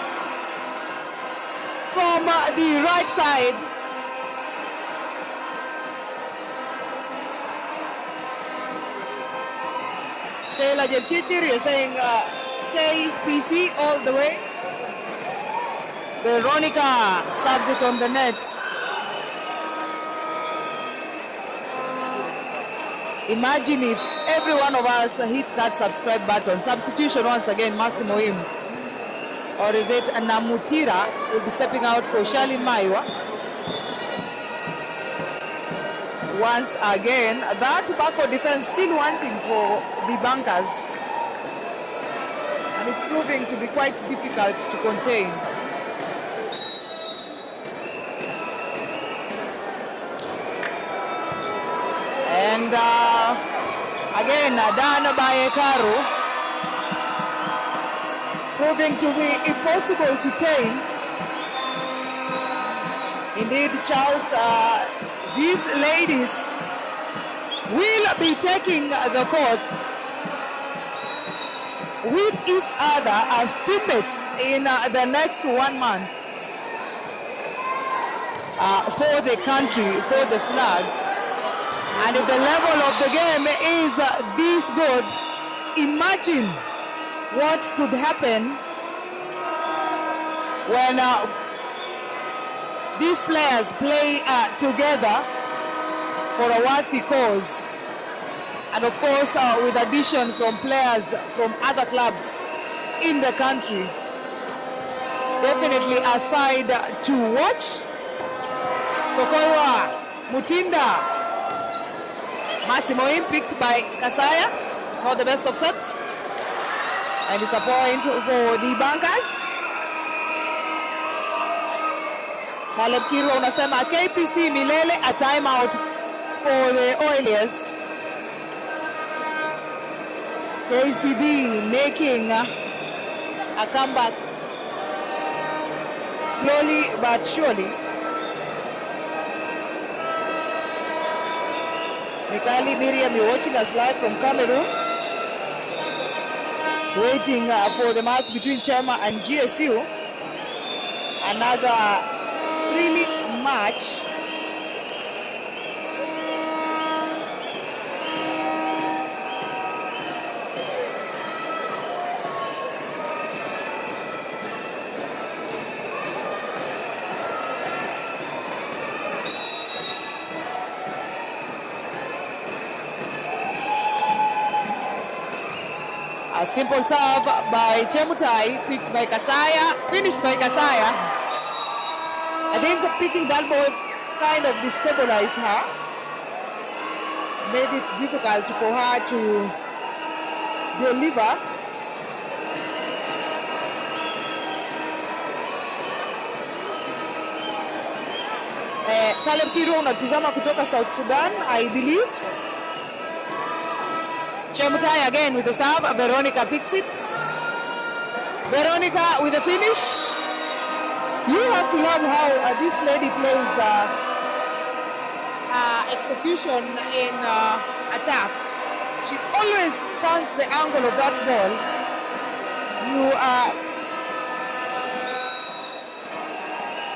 B: from the right side. Sheila Jepchichir, you're saying KPC all the way. Veronica serves it on the net. Imagine if every one of us hit that subscribe button. Substitution once again, Massimo Im. Or is it Namutira will be stepping out for Charlene Maiwa. Once again, that backward defense still wanting for the bankers. And it's proving to be quite difficult to contain. And again, done by Ekaru, proving to be impossible to tame. Indeed, Charles, these ladies will be taking the court with each other as teammates in the next 1 month for the country, for the flag. And if the level of the game is this good, imagine what could happen when these players play together for a worthy cause. And of course, with addition from players from other clubs in the country. Definitely a side to watch. Sokoiwa, Mutinda, Massimo Im picked by Kasaya, not the best of sets. And it's a point for the bankers. Caleb Kirwa unasema KPC Milele, a timeout for the Oilers. KCB making a comeback slowly but surely. Mikali Miriam, you're watching us live from Cameroon. Waiting for the match between Chema and GSU. Another thrilling match. A simple serve by Chemutai, picked by Kasaya, finished by Kasaya. I think picking that ball kind of destabilized her, made it difficult for her to deliver. Caleb Kiro unatizama kutoka South Sudan, I believe. Chemutai again with the serve. Veronica picks it. Veronica with the finish. You have to love how this lady plays execution in attack. She always turns the angle of that ball.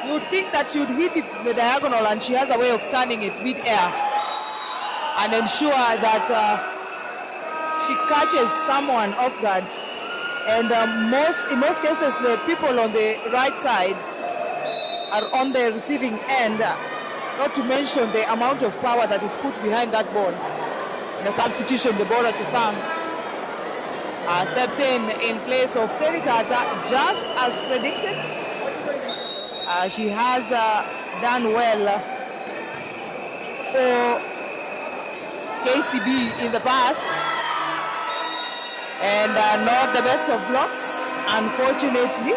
B: You would think that she would hit it the diagonal, and she has a way of turning it mid-air and ensure that she catches someone off guard. And in most cases, the people on the right side are on the receiving end, not to mention the amount of power that is put behind that ball. In a substitution, Deborah Chisang steps in place of Terry Tata, just as predicted. She has done well for KCB in the past, and not the best of blocks, unfortunately.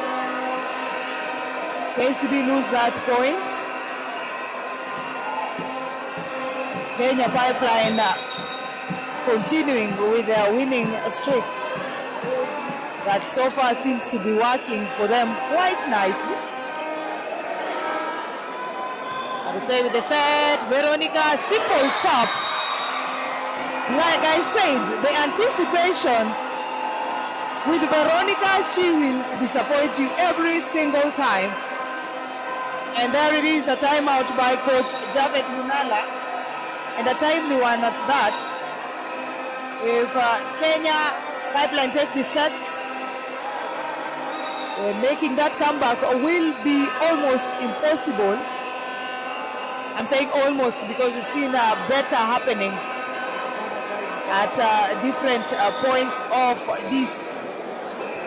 B: KCB lose that point. Kenya Pipeline continuing with their winning streak that so far seems to be working for them quite nicely. I would say with the set, Veronica, simple top. Like I said, the anticipation with Veronica, she will disappoint you every single time. And there it is, a timeout by Coach Javed Munala, and a timely one at that. If Kenya Pipeline take the set, making that comeback will be almost impossible. I'm saying almost because we've seen better happening at different points of this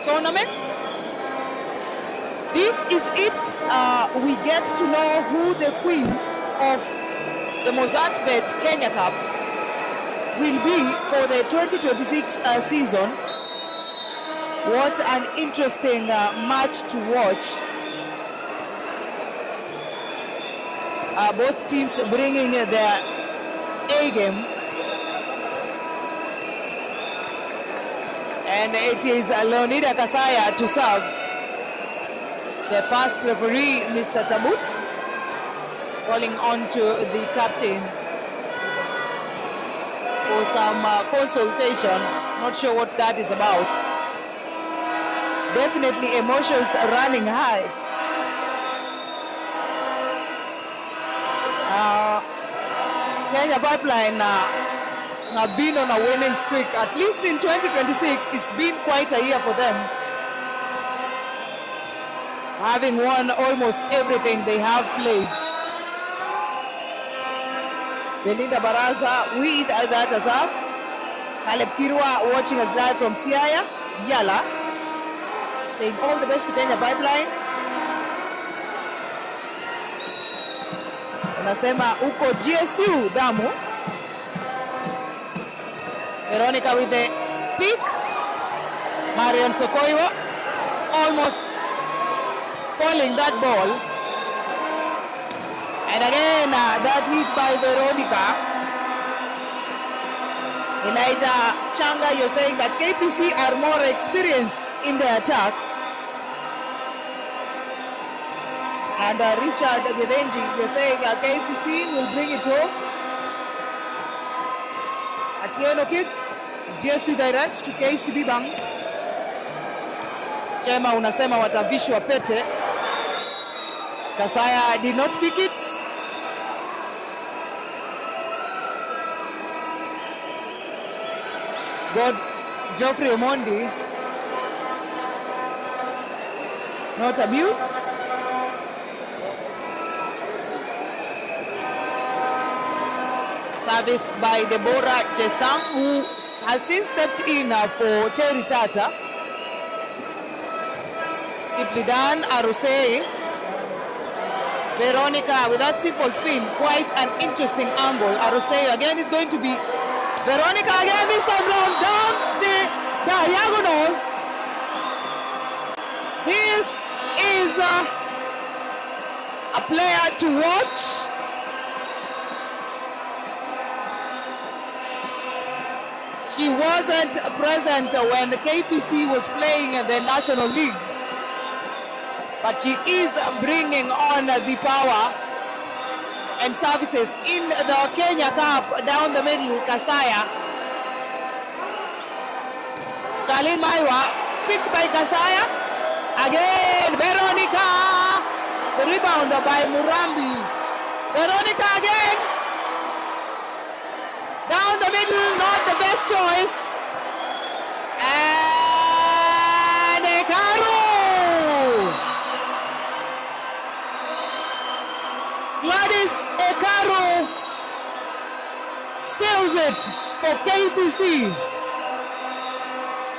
B: tournament. This is it. We get to know who the queens of the MOZZART Kenya Cup will be for the 2026 season. What an interesting match to watch. Both teams bringing their A game. And it is Leonida Kasaya to serve. The first referee, Mr. Tabut, calling on to the captain for some consultation. Not sure what that is about. Definitely emotions are running high. Kenya Pipeline have been on a winning streak. At least in 2026, it's been quite a year for them, having won almost everything they have played. Belinda Baraza with that attack. Caleb Kirwa watching us live from Siaya. Yala saying all the best to Kenya Pipeline. Unasema uko GSU Damu. Veronica with the pick. Marian Sokoiwa almost falling that ball. And again, that hit by Veronica. Elijah Changa, you're saying that KPC are more experienced in the attack. And Richard Gedenji, you're saying KPC will bring it home. Atieno Kids, GSU direct to KCB Bank. Chema unasema watavishwa pete. Kasaya did not pick it. God, Geoffrey Omondi not abused. Service by Deborah Jesam, who has since stepped in for Terry Tata. Simply done, Arusei. Veronica with that simple spin, quite an interesting angle. Arusei again is going to be Veronica again, this time round down the diagonal. This is a player to watch.
D: She wasn't present when KPC was playing in the National League, but she is bringing on the power and services in the Kenya Cup down the middle. Kasaya. Charlene Maiwa, picked by Kasaya. Again, Veronica. The rebound by Murambi. Veronica again. Down the middle, not the best choice. And Ekaru. Gladys Ekaru seals it for KPC.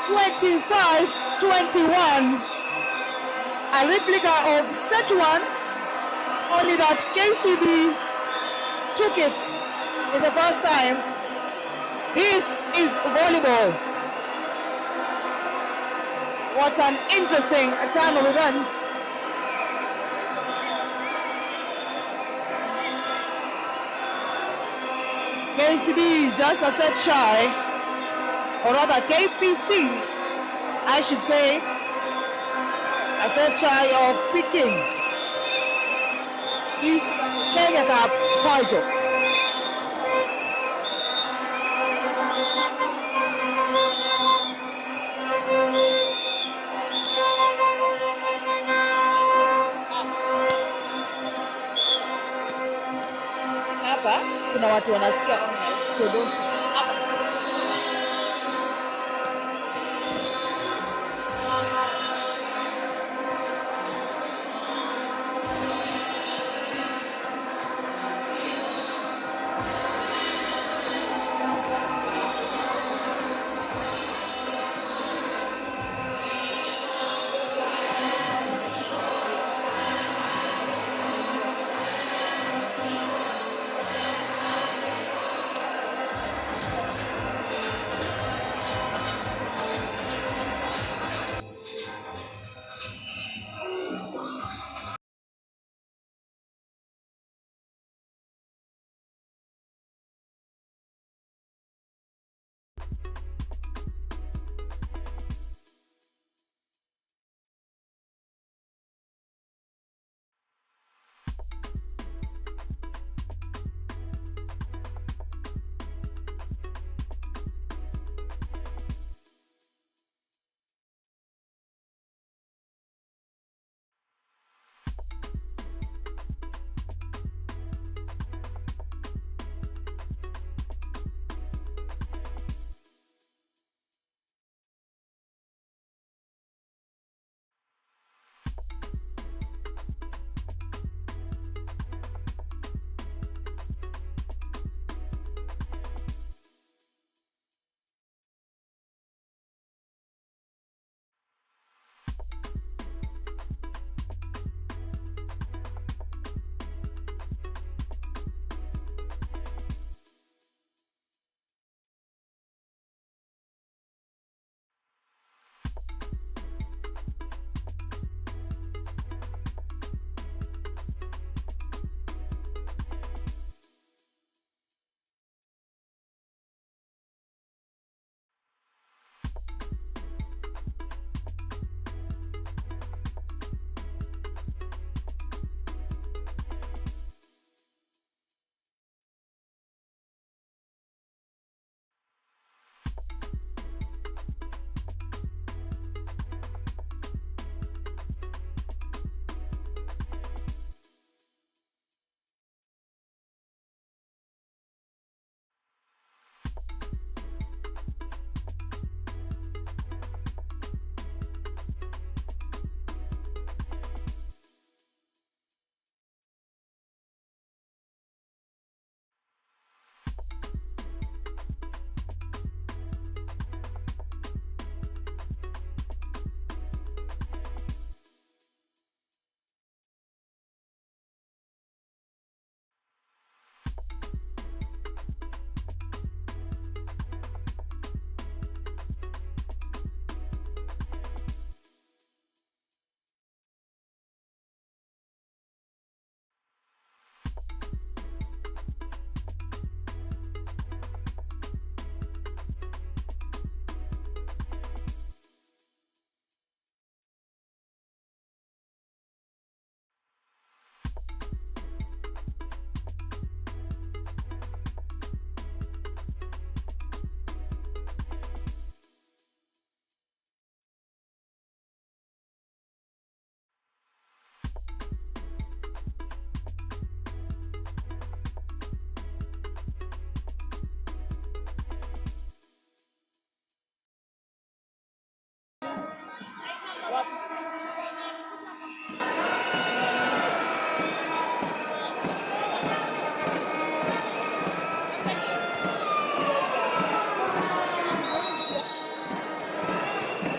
D: 25-21. A replica of set one, only that KCB took it in the first time. This is volleyball. What an interesting turn of events. KCB just a set shy, or rather KPC, I should say, a set shy of picking this Kenya Cup title. Hapa kuna watu wanasikia so don't.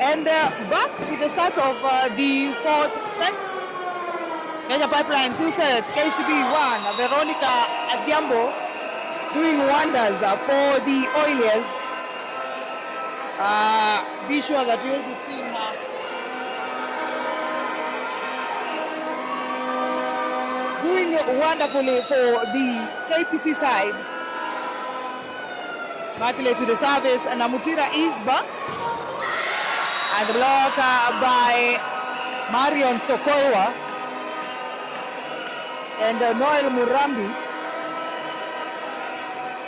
D: And back with the start of the fourth set. Kenya Pipeline 2 sets, KCB 1. Veronica Adhiambo doing wonders for the Oilers. Be sure that you'll be seeing her. Doing wonderfully for the KPC side. Immaculate to the service, and Namutira is back. And the block by Marion Sokoiwa and Noel Murambi.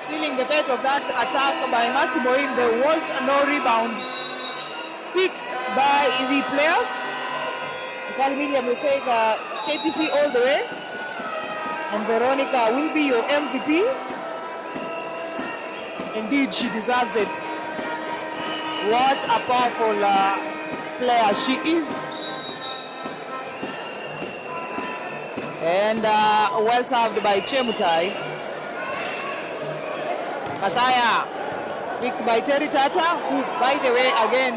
D: Sealing the fate of that attack by Massimo Im. There was no rebound picked by the players. Kali Medium is saying KPC all the way. And Veronica will be your MVP. Indeed, she deserves it. What a powerful player she is. And well served by Chemutai. Kasaya picked by Terry Tata, who, by the way, again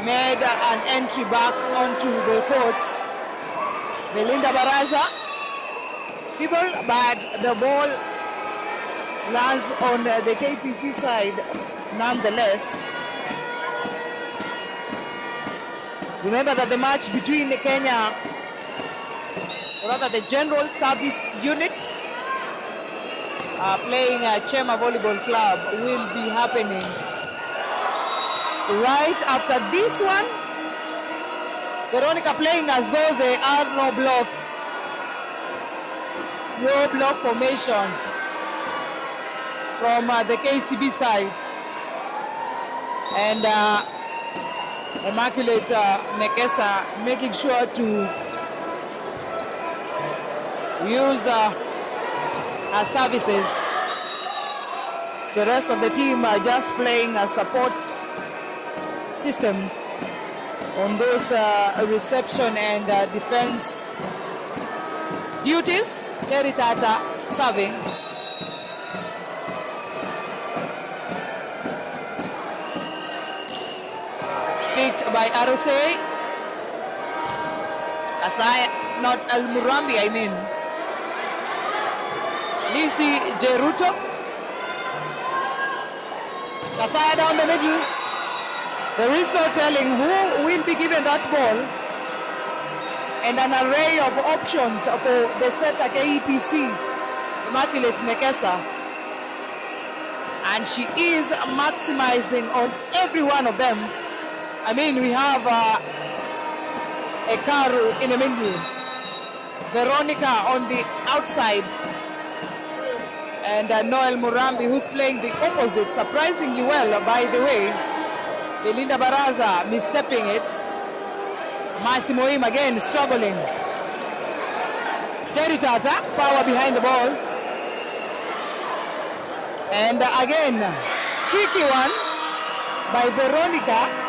D: made an entry back onto the court. Belinda Baraza, feeble, but the ball lands on the KPC side nonetheless. Remember that the match between Kenya, or rather the General Service Unit, playing at Chema Volleyball Club, will be happening right after this one. Veronica playing as though there are no blocks, no block formation from the KCB side. And Immaculate Nekesa making sure to use her services. The rest of the team are just playing a support system on those reception and defense duties. Terry Tata serving. Picked by Arose. Asaya, not Al Murambi, I mean. Lisi Jeruto. Kasaya down the middle. There is no telling who will be given that ball. And an array of options for the setter KEPC, Immaculate Nekesa. And she is maximizing on every one of them. I mean, we have Ekaru in the middle, Veronica on the outside, and Noel Murambi, who's playing the opposite, surprisingly well, by the way. Belinda Baraza misstepping it. Massimo Im again struggling. Terry Tata, power behind the ball. And again, tricky one by Veronica.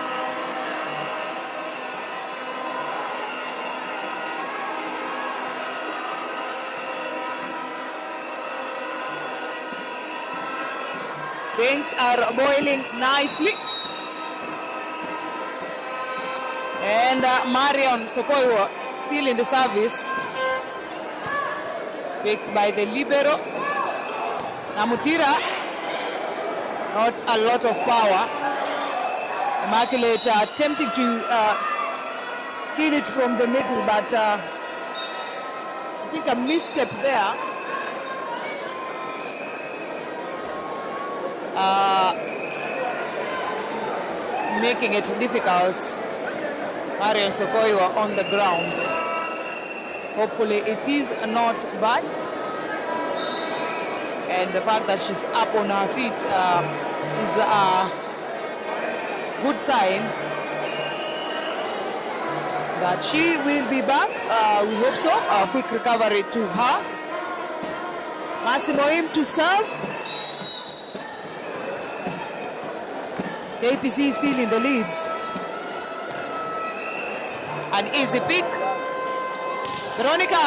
D: Things are boiling nicely. And Marion Sokoiwa still in the service. Picked by the libero. Namutira, not a lot of power. Immaculate attempting to kill it from the middle, but I think a misstep there. Making it difficult. Marion Sokoiwa on the ground. Hopefully it is not bad. And the fact that she's up on her feet is a good sign that she will be back. We hope so. A quick recovery to her. Massimo Im to serve. KPC is still in the lead. An easy pick Veronica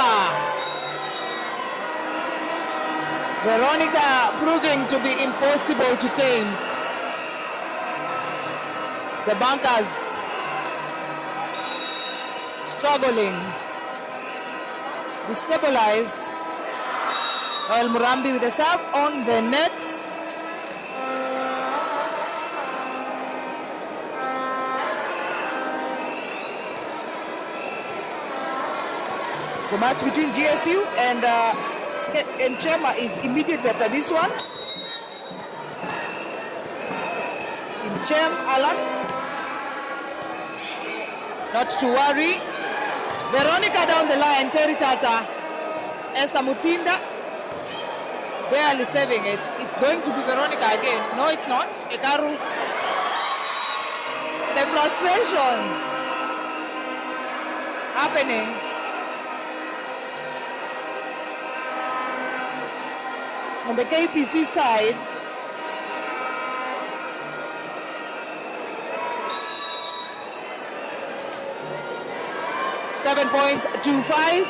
D: proving to be impossible to tame. The bunkers struggling, destabilized. Noel Murambi with a serve on the net.
B: The match between GSU and Chema is immediately after this one. Chem Alan.
D: Not to worry. Veronica down the line, Terry Tata. Esther Mutinda barely saving it. It's going to be Veronica again. No, it's not. Ekaru. The frustration happening.
B: On the KPC side,
D: .25.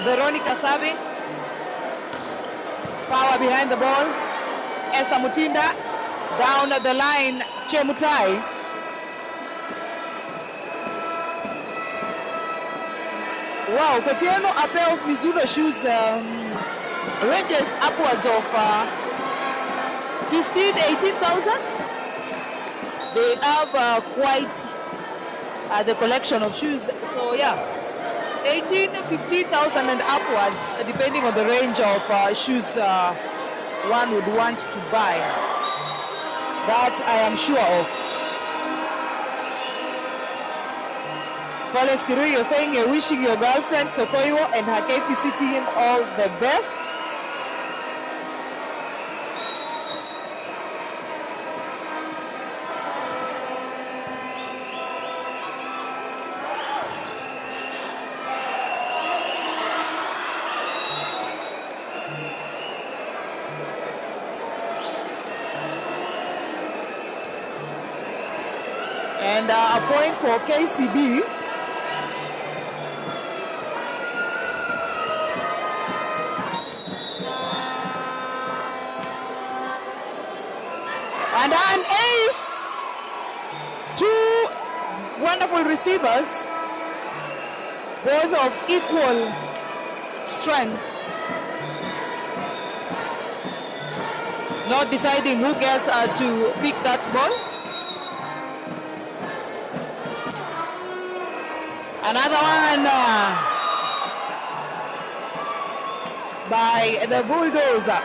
D: Veronica serving. Power behind the ball. Esther Mutinda down the line. Chemutai.
B: wow, Kotieno, a pair of Mizuno shoes
D: Ranges upwards of 18,000. They have quite the collection of shoes. So yeah, 15,000 and upwards, depending on the range of shoes one would want to buy. That I am sure of.
B: Collins Kirui, you're saying you're wishing your girlfriend Sokoiwo and her KPC team all the best. And a point for KCB. And an ace! Two wonderful receivers, both of equal strength.
D: Not deciding who gets to pick that ball. Another one by the Bulldozer.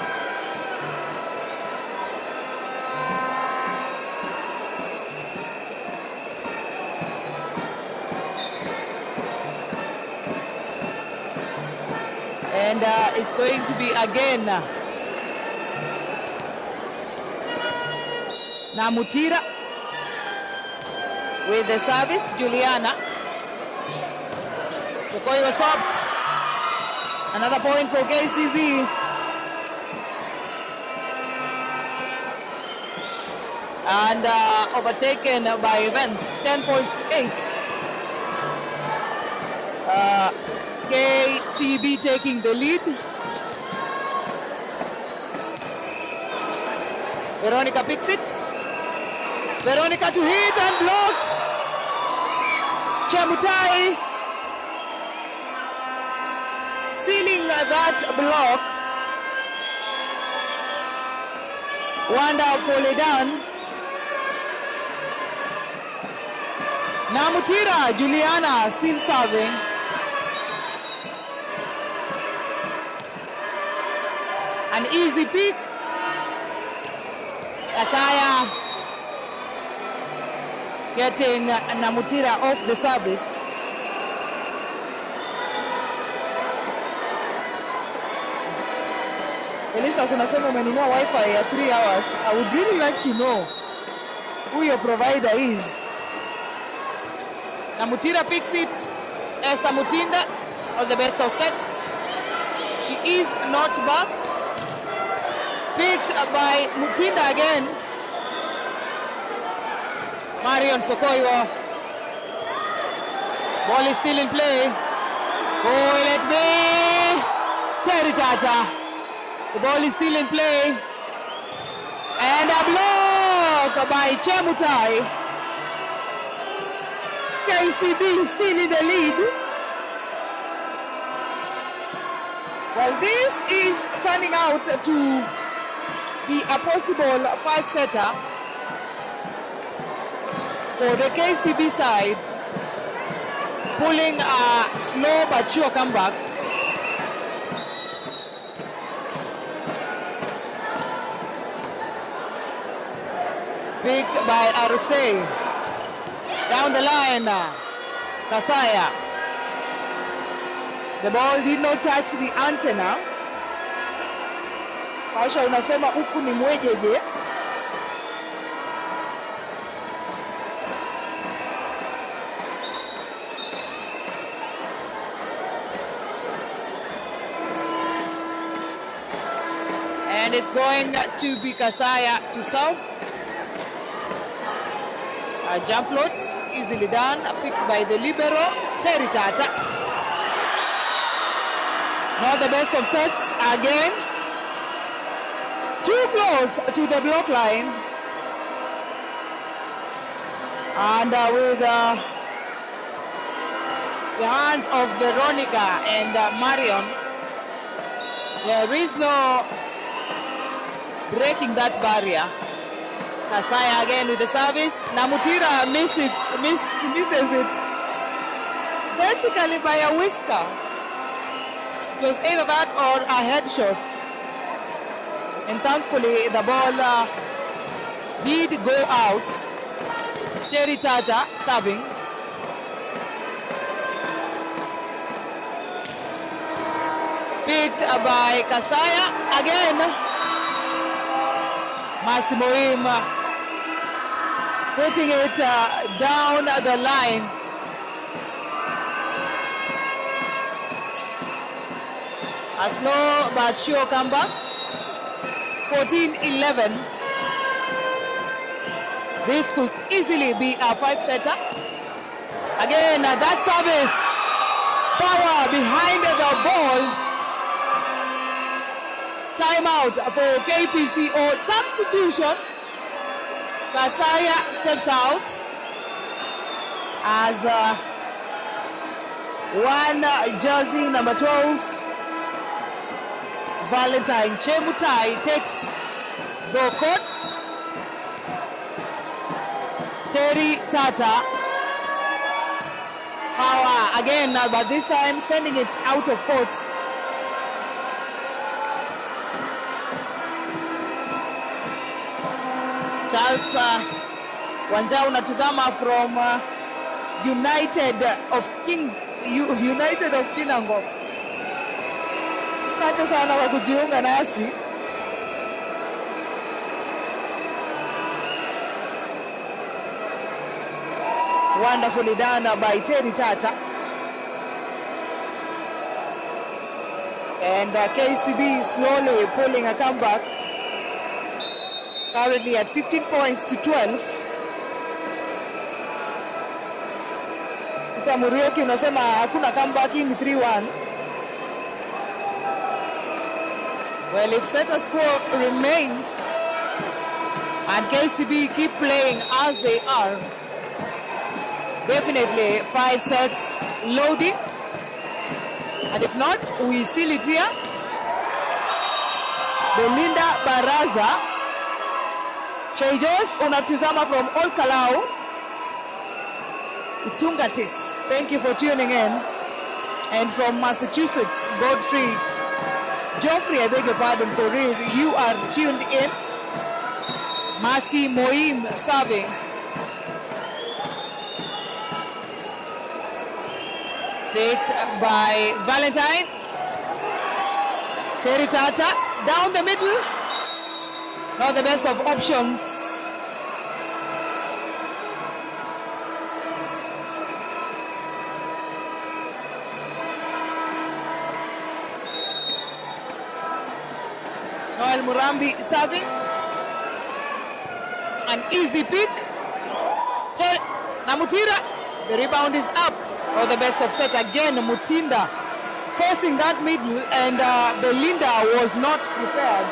D: And it's going to be again Namutira with the service, Juliana. Sokoi was stopped. Another point for KCB. And overtaken by Events, 10 points to 8. KCB taking the lead. Veronica picks it. Veronica to hit and blocked. Chemutai sealing that block. Wonderfully done. Namutira, Juliana still serving. An easy pick. Asaya getting Namutira off the service.
B: Elisa, unasema umenunua wifi ya 3 hours. I would really like to know who your provider is.
D: Namutira picks it. Esther Mutinda on the best of luck. She is not back. Picked by Mutinda again. Marion Sokoiwo. Ball is still in play. Oh, let me. Terry Tata. The ball is still in play. And a block by Chemutai. KCB still in the lead. Well, this is turning out to be a possible 5-setter for the KCB side, pulling a slow but sure comeback. Picked by Aruse. Down the line, Kasaya. The ball did not touch the antenna. Kausha unasema huku ni mwejeje. And it's going to be Kasaya to serve. A jump float, easily done, picked by the libero, Terry Tata. Not the best of sets again. Too close to the block line. And with the hands of Veronica and Marion, there is no breaking that barrier. Kasaya again with the service. Namutira misses it. Basically by a whisker. It was either that or a headshot. And thankfully the ball did go out. Cherry Tata serving. Picked by Kasaya again. Masimoim putting it down the line. A slow but sure comeback. 14-11. This could easily be a 5-setter. Again, that service. Power behind the ball. Timeout for KPC or substitution. Kasaya steps out as one jersey number 12. Valentine Chemutai takes the court. Terry Tata. Power again, but this time sending it out of court. Charles Wanja unatazama from United of Kinango. Asante sana kwa kujiunga nasi. Wonderfully done by Terry Tata. And KCB slowly pulling a comeback. Currently at 15 points to 12. Murioki unasema hakuna comeback in 3-1. Well, if status quo remains and KCB keep playing as they are, definitely 5 sets loading. And if not, we seal it here. Belinda Baraza. Chejos unatizama from Olkalau. Utungatis, thank you for tuning in. And from Massachusetts, Godfrey. Geoffrey, I beg your pardon, Torir, you are tuned in. Masi Moim serving. Picked by Valentine. Terry Tata down the middle. Not the best of options. Noel Murambi serving. An easy pick. Namutira, the rebound is up. Oh, the best of set again, Mutinda. forcing that middle, and Belinda was not prepared.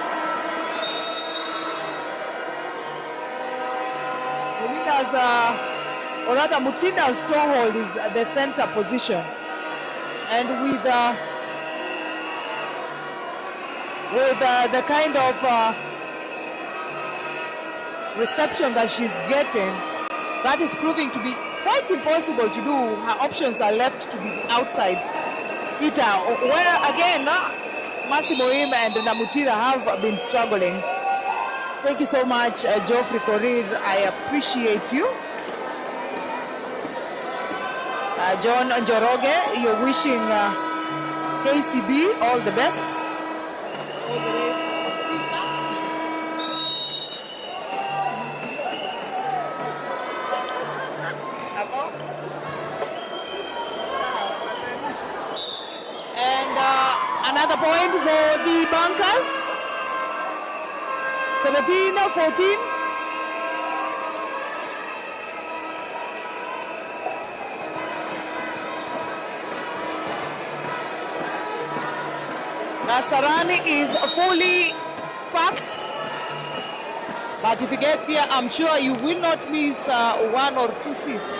D: Belinda's, or rather Mutinda's stronghold is the center position. And with the kind of reception that she's getting, that is proving to be quite impossible to do. Her options are left to be outside hitter, where again Massimo Im and Namutira have been struggling. Thank you so much, Geoffrey Korir. I appreciate you. John Njoroge, you're wishing KCB all the best. And another point for the Bankers. 17-14. Kasarani is fully packed, but if you get there, I'm sure you will not miss 1 or 2 seats.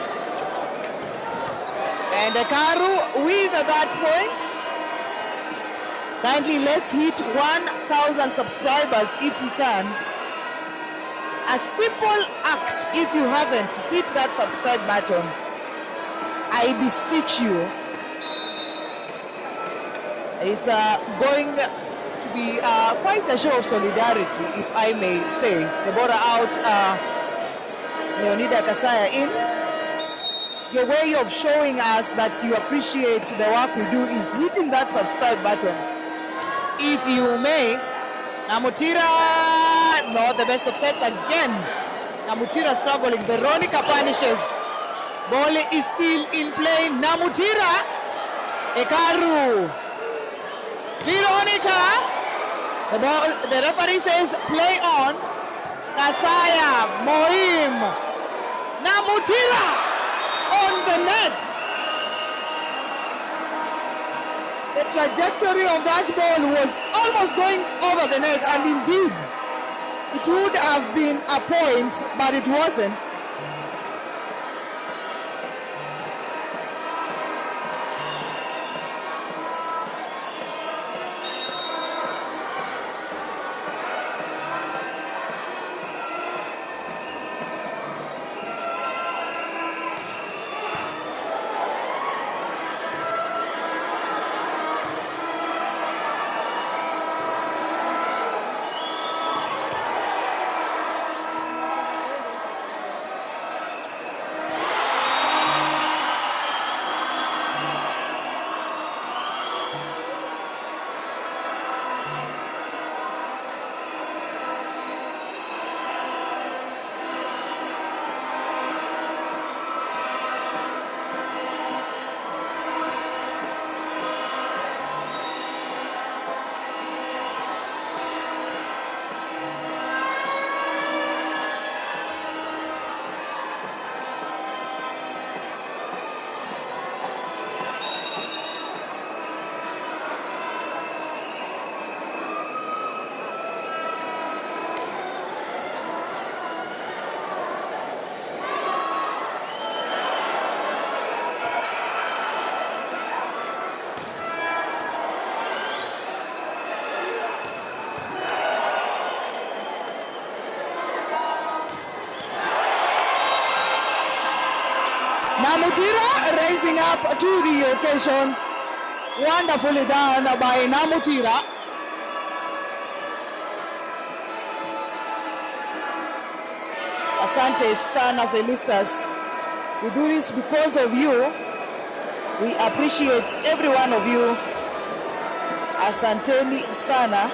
D: And Karu with that point. Kindly let's hit 1,000 subscribers if we can. A simple act if you haven't hit that subscribe button. I beseech you. It's going to be quite a show of solidarity, if I may say. They brought out Leonida Kasaya in. Your way of showing us that you appreciate the work we do is hitting that subscribe button. If you may. Namutira, not the best of sets again. Namutira struggling. Veronica punishes. Ball is still in play. Namutira. Ekaru. Veronica, the referee says play on. Kasaya, Moim, Namutira on the net. The trajectory of that ball was almost going over the net, and indeed, it would have been a point, but it wasn't. Namutira rising up to the occasion. Wonderfully done by Namutira. Asante sana Felistas. We do this because of you. We appreciate every one of you. Asanteni sana.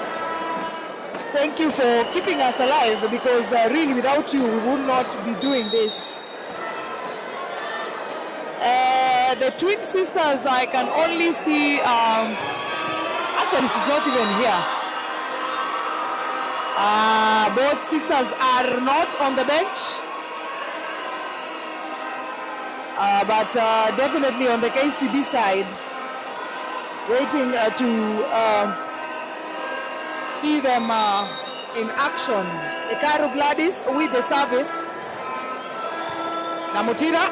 D: Thank you for keeping us alive, because really without you we would not be doing this. The twin sisters, I can only see, actually she's not even here. Both sisters are not on the bench, but definitely on the KCB side, waiting to see them in action. Ekaru Gladys with the service. Namutira.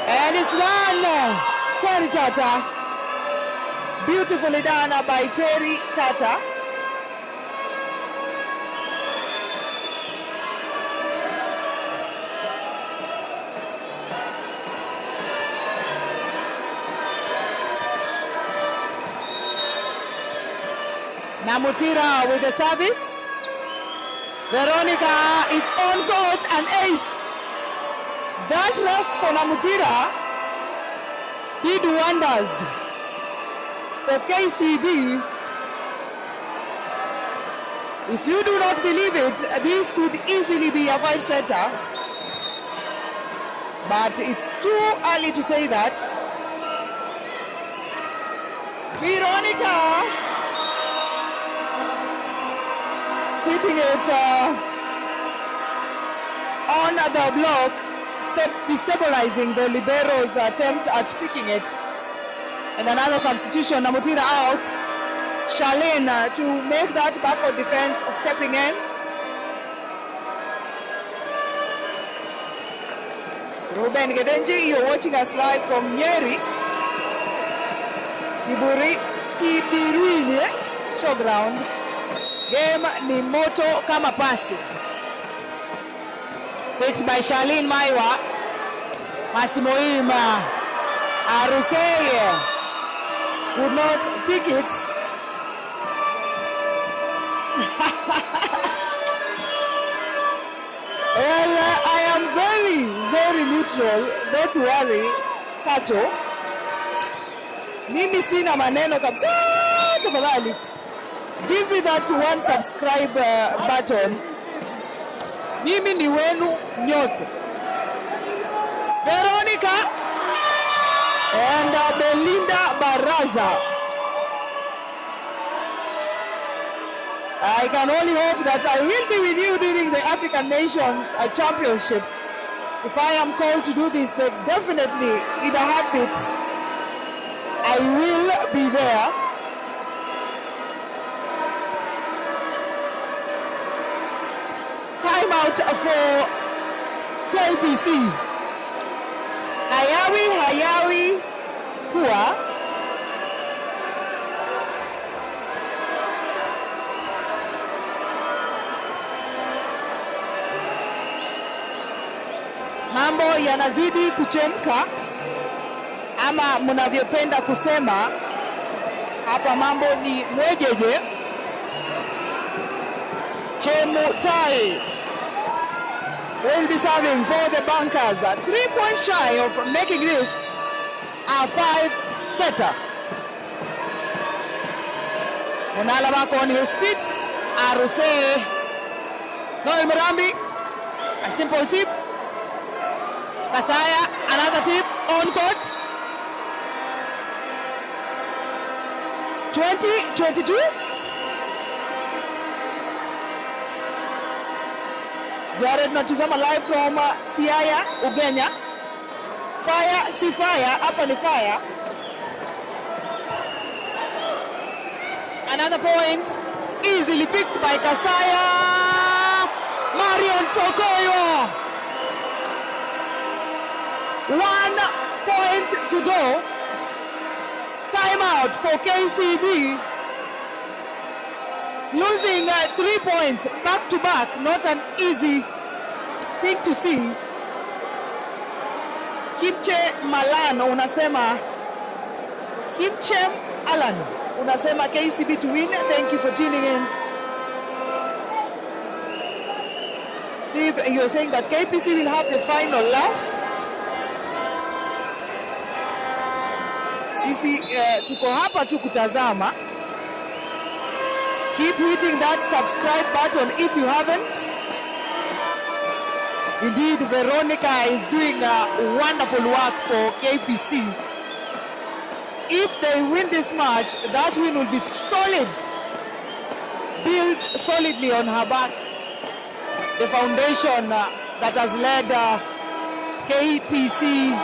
D: And it's done. Terry Tata. Beautifully done by Terry Tata. Namutira with the service. Veronica is on court and ace. That rest for Namutira did wonders for KCB. If you do not believe it, this could easily be a 5-setter. But it's too early to say that. Veronica hitting it on the block, destabilizing the libero's attempt at picking it. And another substitution, Namutira out. Charlene to make that backward defense, stepping in. Ruben Gedenji, you're watching us live from Nyeri. Kibiruine showground. Game ni moto kama pasi. Picked by Charlene Maiwa. Masimoima Aruseye would not pick it. Well, I am very, very neutral. Don't worry, Kato. Mimi sina maneno kabisa. Tafadhali. Give me that one subscribe button. Mimi ni wenu nyote. Veronica and Belinda Baraza. I can only hope that I will be with you during the African Nations Championship. If I am called to do this, then definitely in a heartbeat, I will be there. Time out for KPC. Hayawi Hua. Mambo yanazidi kuchemka, ama mnavyopenda kusema hapa, mambo ni mwejeje. Chemutai will be serving for the Bankers. 3 points shy of making this a 5-setter. Munalabako on his feet. Aruse Noel Murambi, a simple tip. Kasaya, another tip on court. 20-22. Jared natizama live from Siaya, Ugenya. Fire, si fire, hapa ni fire. Another point, easily picked by Kasaya. Marion Sokoyo. 1 point to go. Timeout for KCB. Losing 3 points back to back, not an easy thing to see. Kipche Malan unasema, Kipche Alan unasema KCB to win. Thank you for tuning in. Steve, you're saying that KPC will have the final laugh. Sisi tuko hapa tu kutazama. Keep hitting that subscribe button if you haven't. Indeed, Veronica is doing wonderful work for KPC. If they win this match, that win will be solid. Built solidly on her back. The foundation that has led KPC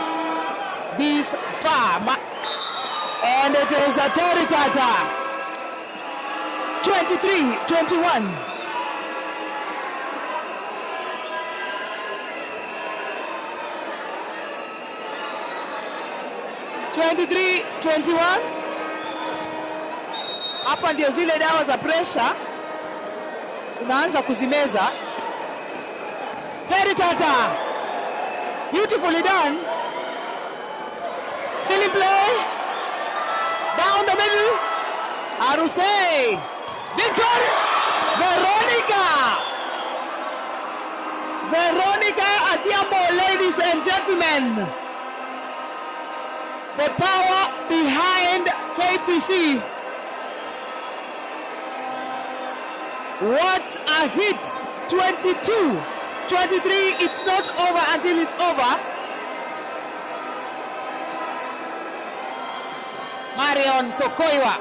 D: this far. And it is a Terry Tata. 23-21. Hapa ndio zile dawa za pressure unaanza kuzimeza. Terry Tata, beautifully done. Still in play, down the middle. Aruse, Victor, Veronica Adhiambo, ladies and gentlemen. The power behind KPC. What a hit! 22-23. It's not over until it's over. Marion Sokoiwa.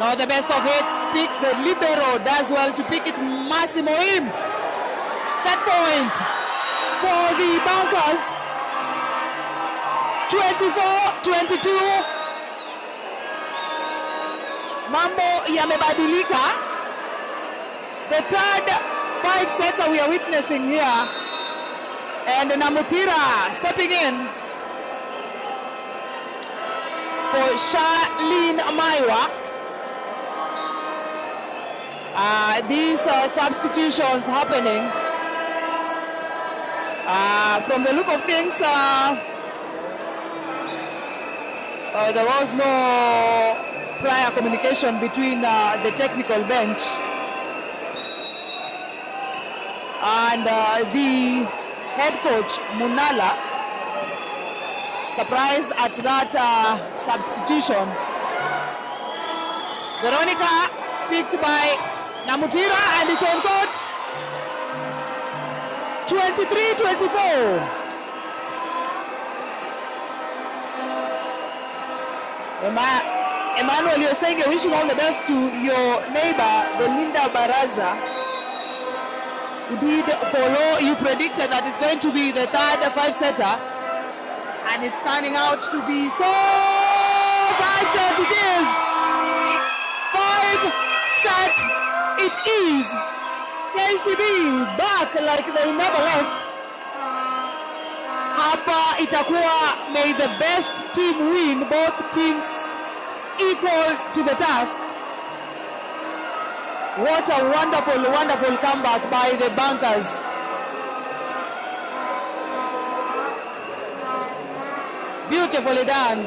D: Now the best of it picks the libero, does well to pick it. Massimo Im. Set point for the Bunkers. 24-22. Mambo yamebadilika. The third five-setter we are witnessing here. And Namutira stepping in for Charlene Maiwa. These substitutions happening. From the look of things, there was no prior communication between the technical bench and the head coach Munala. Surprised at that substitution. Veronica picked by Namutira and it's on court. 23-24. Emmanuel, you're saying you're wishing all the best to your neighbor, Belinda Baraza. Indeed, Kolo, you predicted that it's going to be the third five-setter, and it's turning out to be so. Five-set it is. Five-set it is. KCB back like they never left. Hapa itakuwa may the best team win, both teams equal to the task. What a wonderful, wonderful comeback by the Bunkers. Beautifully done.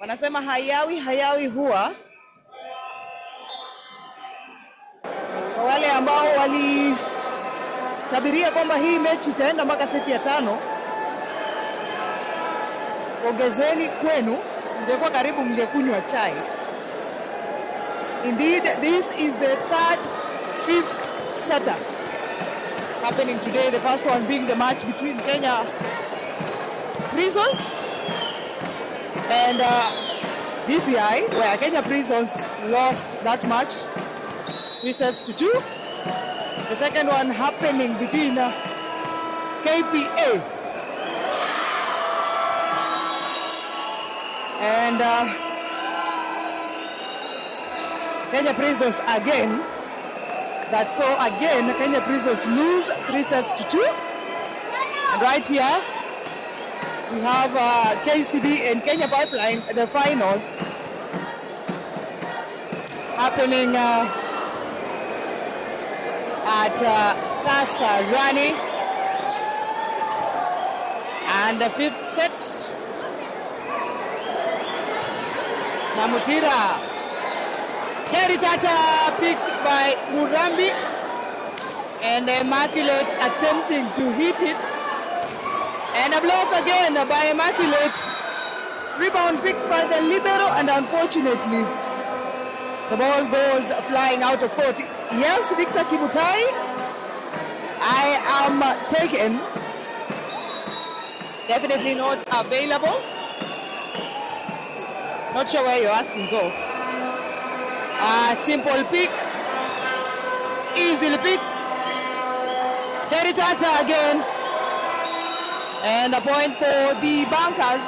D: Wanasema hayawi huwa. Kwa wale ambao walitabiria kwamba hii mechi itaenda mpaka seti ya 5, ongezeni kwenu, mngekuwa karibu mngekunywa chai. Indeed, this is the fifth setter happening today. The first one being the match between Kenya Prisons and DCI, where Kenya Prisons lost that match 3-2. The second one happening between KPA and Kenya Prisons again. That saw again Kenya Prisons lose 3-2. And right here we have KCB and Kenya Pipeline, the final happening at Kasarani, and the 5th set, Namutira Terry Tata picked by Murambi, and Immaculate attempting to hit it, and a block again by Immaculate. Rebound picked by the libero, and unfortunately the ball goes flying out of court. Yes, Victor Kimutai, I am taken. Definitely not available. Not sure where you're asking go. Simple pick, easily picked. Terry Tata again, and a point for the Bankers.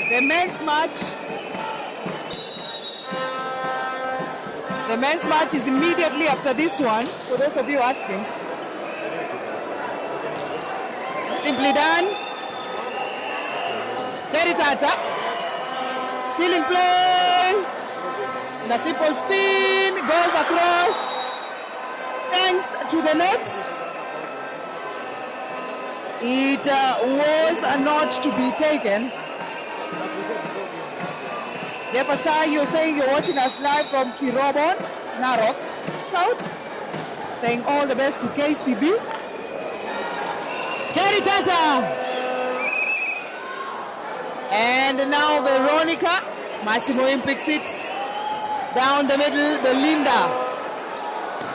D: The men's match is immediately after this one, for those of you asking. Simply done. Terry Tata still in play. And a simple spin goes across. Thanks to the net. It was not to be taken. Jefferson, you're saying you're watching us live from Kirobon, Narok South. Saying all the best to KCB. Terry Tata. And now Veronica. Massimo picks it. Down the middle, Belinda.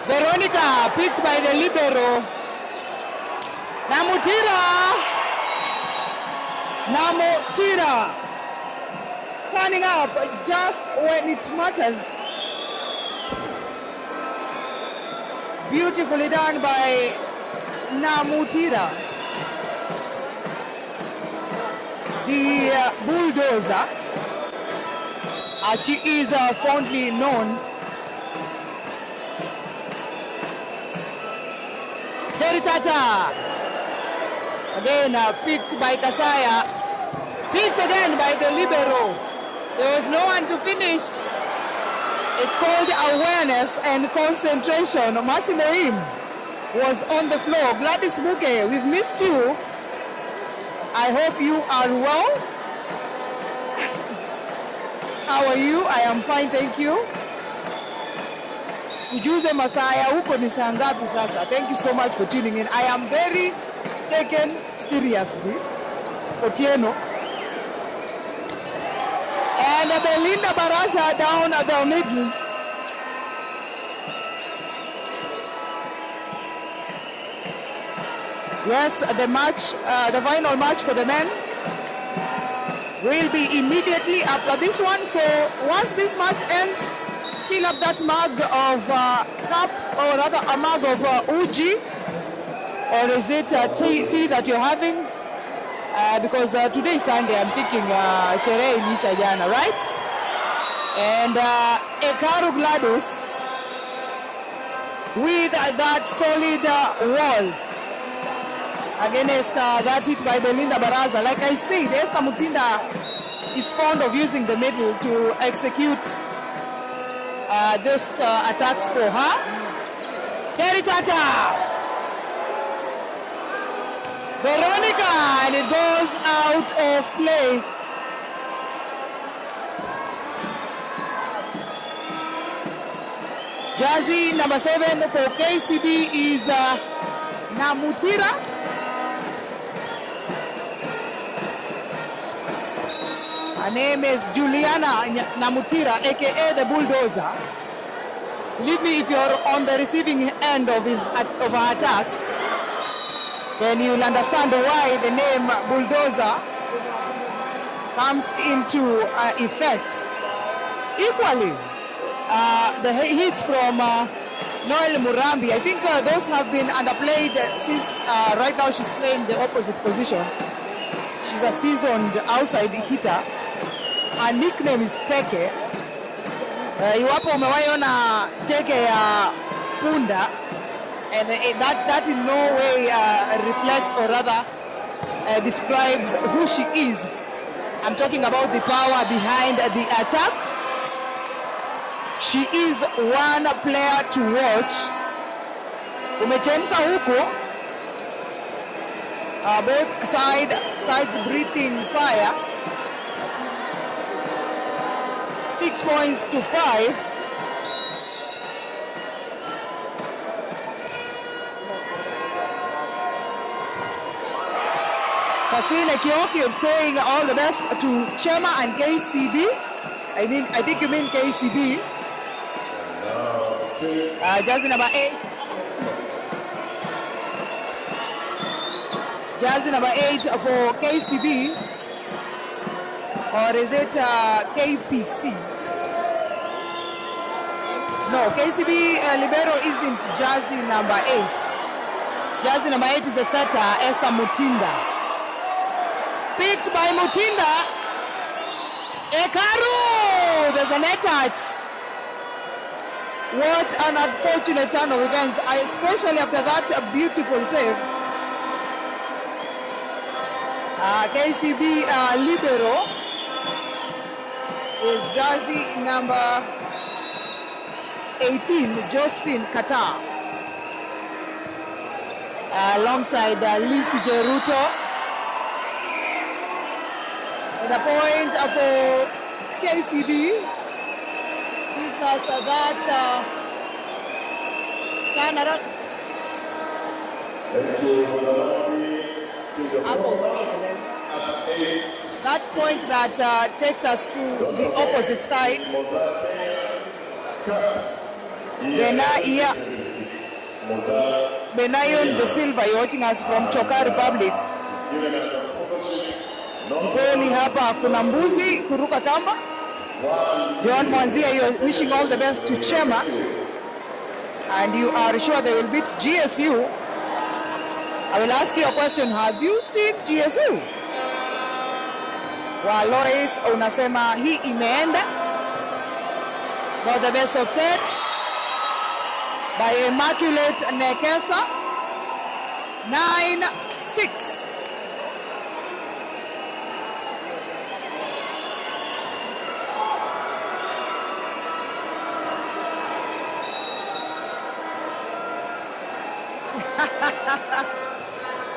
D: Veronica picked by the libero. Namutira. Turning up just when it matters. Beautifully done by Namutira. The bulldozer, as she is fondly known. Terry Tata. Again picked by Kasaya. Picked again by the libero. There was no one to finish. It's called awareness and concentration. Massimo was on the floor. Gladys Muke, we've missed you. I hope you are well. How are you? I am fine, thank you. Tujuze Masaya, huko ni saa ngapi sasa? Thank you so much for tuning in. I am very taken seriously. Otieno. And Belinda Baraza down at the middle. Yes, the final match for the men will be immediately after this one. So once this match ends, fill up that mug of cup, or rather a mug of uji, or is it tea that you're having? Because today is Sunday, I'm thinking sherehe ilisha jana, right? And Ekaru Gladys with that solid wall against that hit by Belinda Baraza. Like I said, Esther Mutinda is fond of using the middle to execute those attacks for her. Terry Tata. Veronica, and it goes out of play. Jersey number 7 for KCB is Namutira. Her name is Juliana Namutira, aka the Bulldozer. Believe me, if you're on the receiving end of her attacks, then you'll understand why the name Bulldozer comes into effect. Equally, the hits from Noel Murambi, I think those have been underplayed since right now she's playing the opposite position. She's a seasoned outside hitter. Her nickname is Teke. Iwapo umewaiona Teke ya Punda, and that in no way reflects or rather describes who she is. I'm talking about the power behind the attack. She is one player to watch. Umechemka huko. Both sides breathing fire. 6 points to 5. Sasile Kioki is saying all the best to Chema and KCB. I think you mean KCB. Jersey number 8. Jersey number 8 for KCB. Or is it KPC? No, KCB Libero isn't jersey number 8. Jersey number 8 is the setter, Esther Mutinda. Picked by Mutinda. Ekaru! There's a net touch. What an unfortunate turn of events, especially after that beautiful save. KCB Libero is jersey number 18, Josephine Qatar. Alongside Lisi Jeruto. And a point for KCB. Because that turn around. That point that takes us to the opposite side. Benayon De Silva, you're watching us from Choka Republic. Kweli hapa kuna mbuzi kuruka kamba. John Mwanzia, you're wishing all the best to Chema. And you are sure they will beat GSU. I will ask you a question. Have you seen GSU? Lois unasema hii imeenda. Got the best of sets by Immaculate Nekesa. 9-6.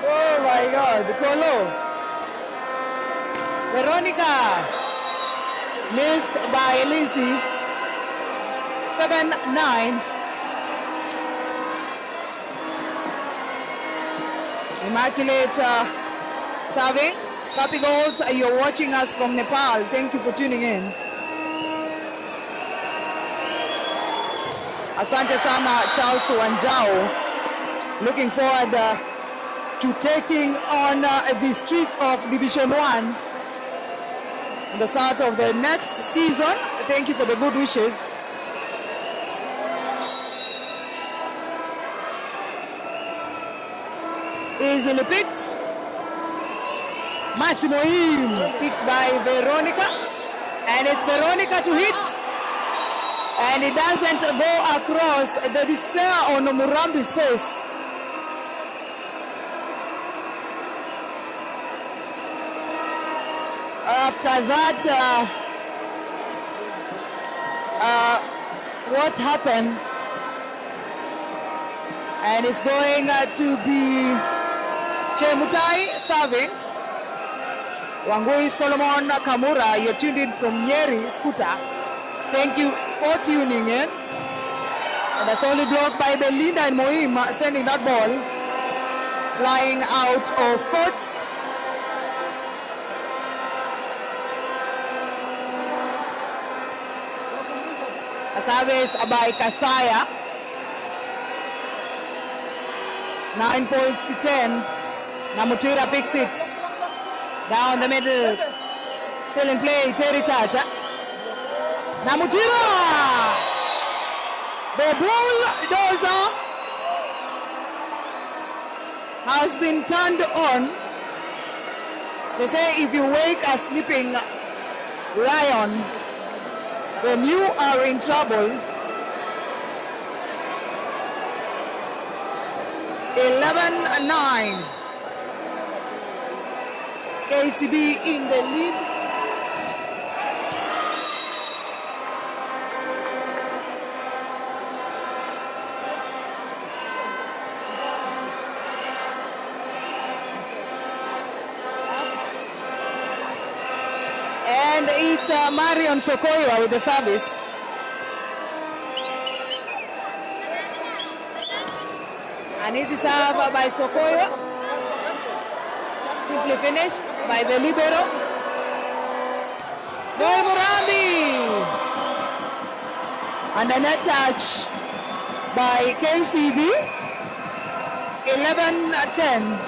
D: Oh my God, Kolo. Veronica missed by Lizzie. 7-9. Immaculate serving. Copy goals, you're watching us from Nepal. Thank you for tuning in. Asante sana Charles Wanjao. Looking forward to taking on the streets of Division 1 at the start of the next season. Thank you for the good wishes. Easily picked. Massimo Im picked by Veronica. And it's Veronica to hit. And it doesn't go across. The despair on Murambi's face. After that what happened. And it's going to be Chemutai serving. Wangui Solomon Kamura, you're tuned in from Nyeri, Scooter. Thank you for tuning in. And that's only blocked by Belinda and Moim sending that ball flying out of court. A service by Kasaya. 9 points to 10. Namutura picks it. Down the middle. Still in play, Terry Tata. Namutura! The bulldozer has been turned on. They say if you wake a sleeping lion, then you are in trouble. 11-9. KCB in the lead. And it's Marion Sokoiwa with the service. An easy serve by Sokoiwa. Simply finished by the libero. Noel Murambi. And a net touch by KCB. 11-10.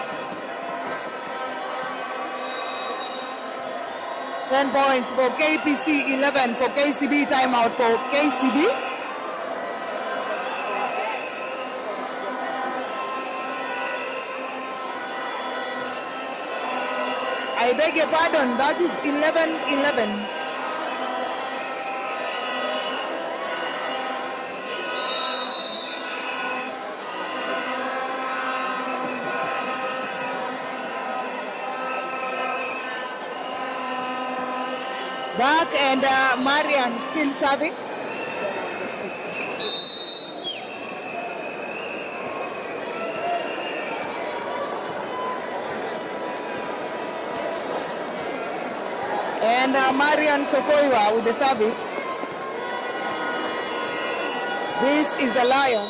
D: 10 points for KPC, 11 for KCB, timeout for KCB. I beg your pardon, that is 11-11. Back and Marian still serving. And Marian Sokoiwa with the service. This is a lion.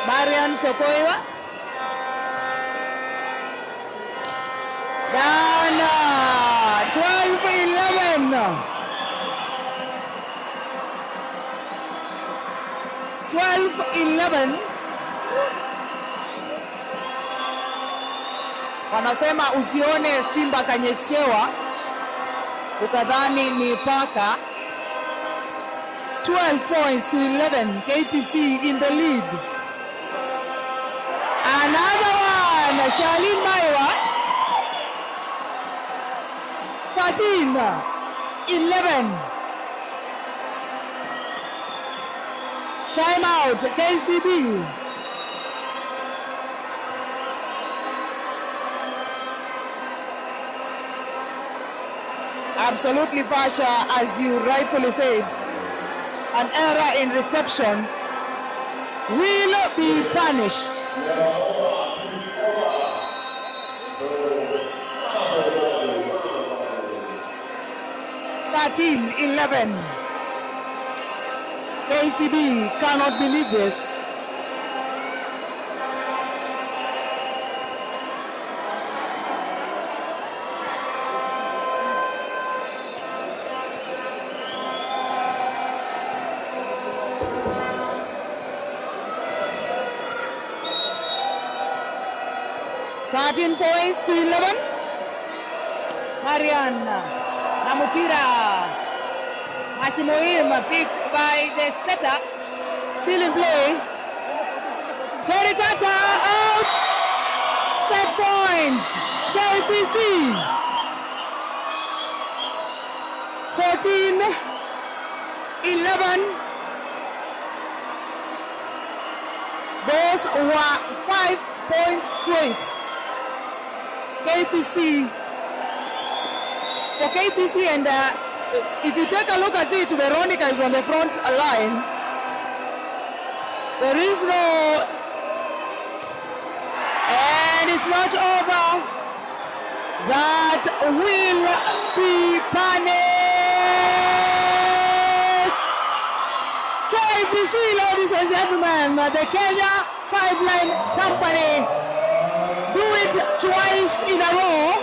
D: Marian Sokoiwa. Down 12-11. 12-11. Wanasema usione simba kanyeshewa ukadhani ni paka. 12 points to 11. KPC in the lead. Another one. Charlene Maiwa. 13-11. Timeout, KCB. Absolutely, Fasha, as you rightfully said, an error in reception will be punished. 13-11. KCB cannot believe this. Thirteen points to 11. Mariana Namutira. Masimoim picked by the setter. Still in play. Terry Tata out. Set point. KPC. 14-11. Those were 5 points straight. KPC. For KPC and if you take a look at it, Veronica is on the front line. There is no, and it's not over. That will be punished. KBC, ladies and gentlemen, the Kenya Pipeline Company do it twice in a row.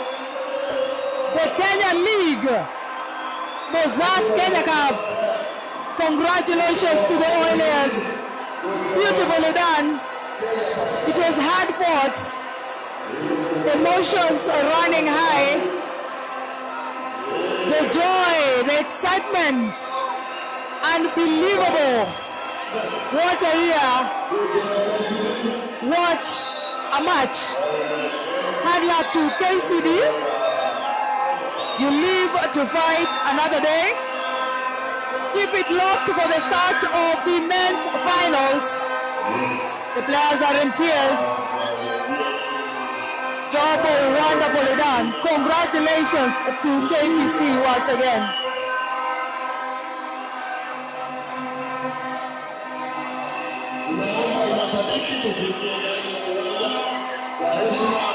D: The Kenya League, MOZZART Kenya Cup. Congratulations to the Oilers. Beautifully done. It was hard fought. Emotions are running high. The joy, the excitement, unbelievable. What a year. What a match. Hard luck to KCB. You live to fight another day. Keep it locked for the start of the men's finals. The players are in tears. Job wonderfully done. Congratulations to KBC once again.
A: Tunaomba mashabiki tusikie ndani ya uwanja wa heshima.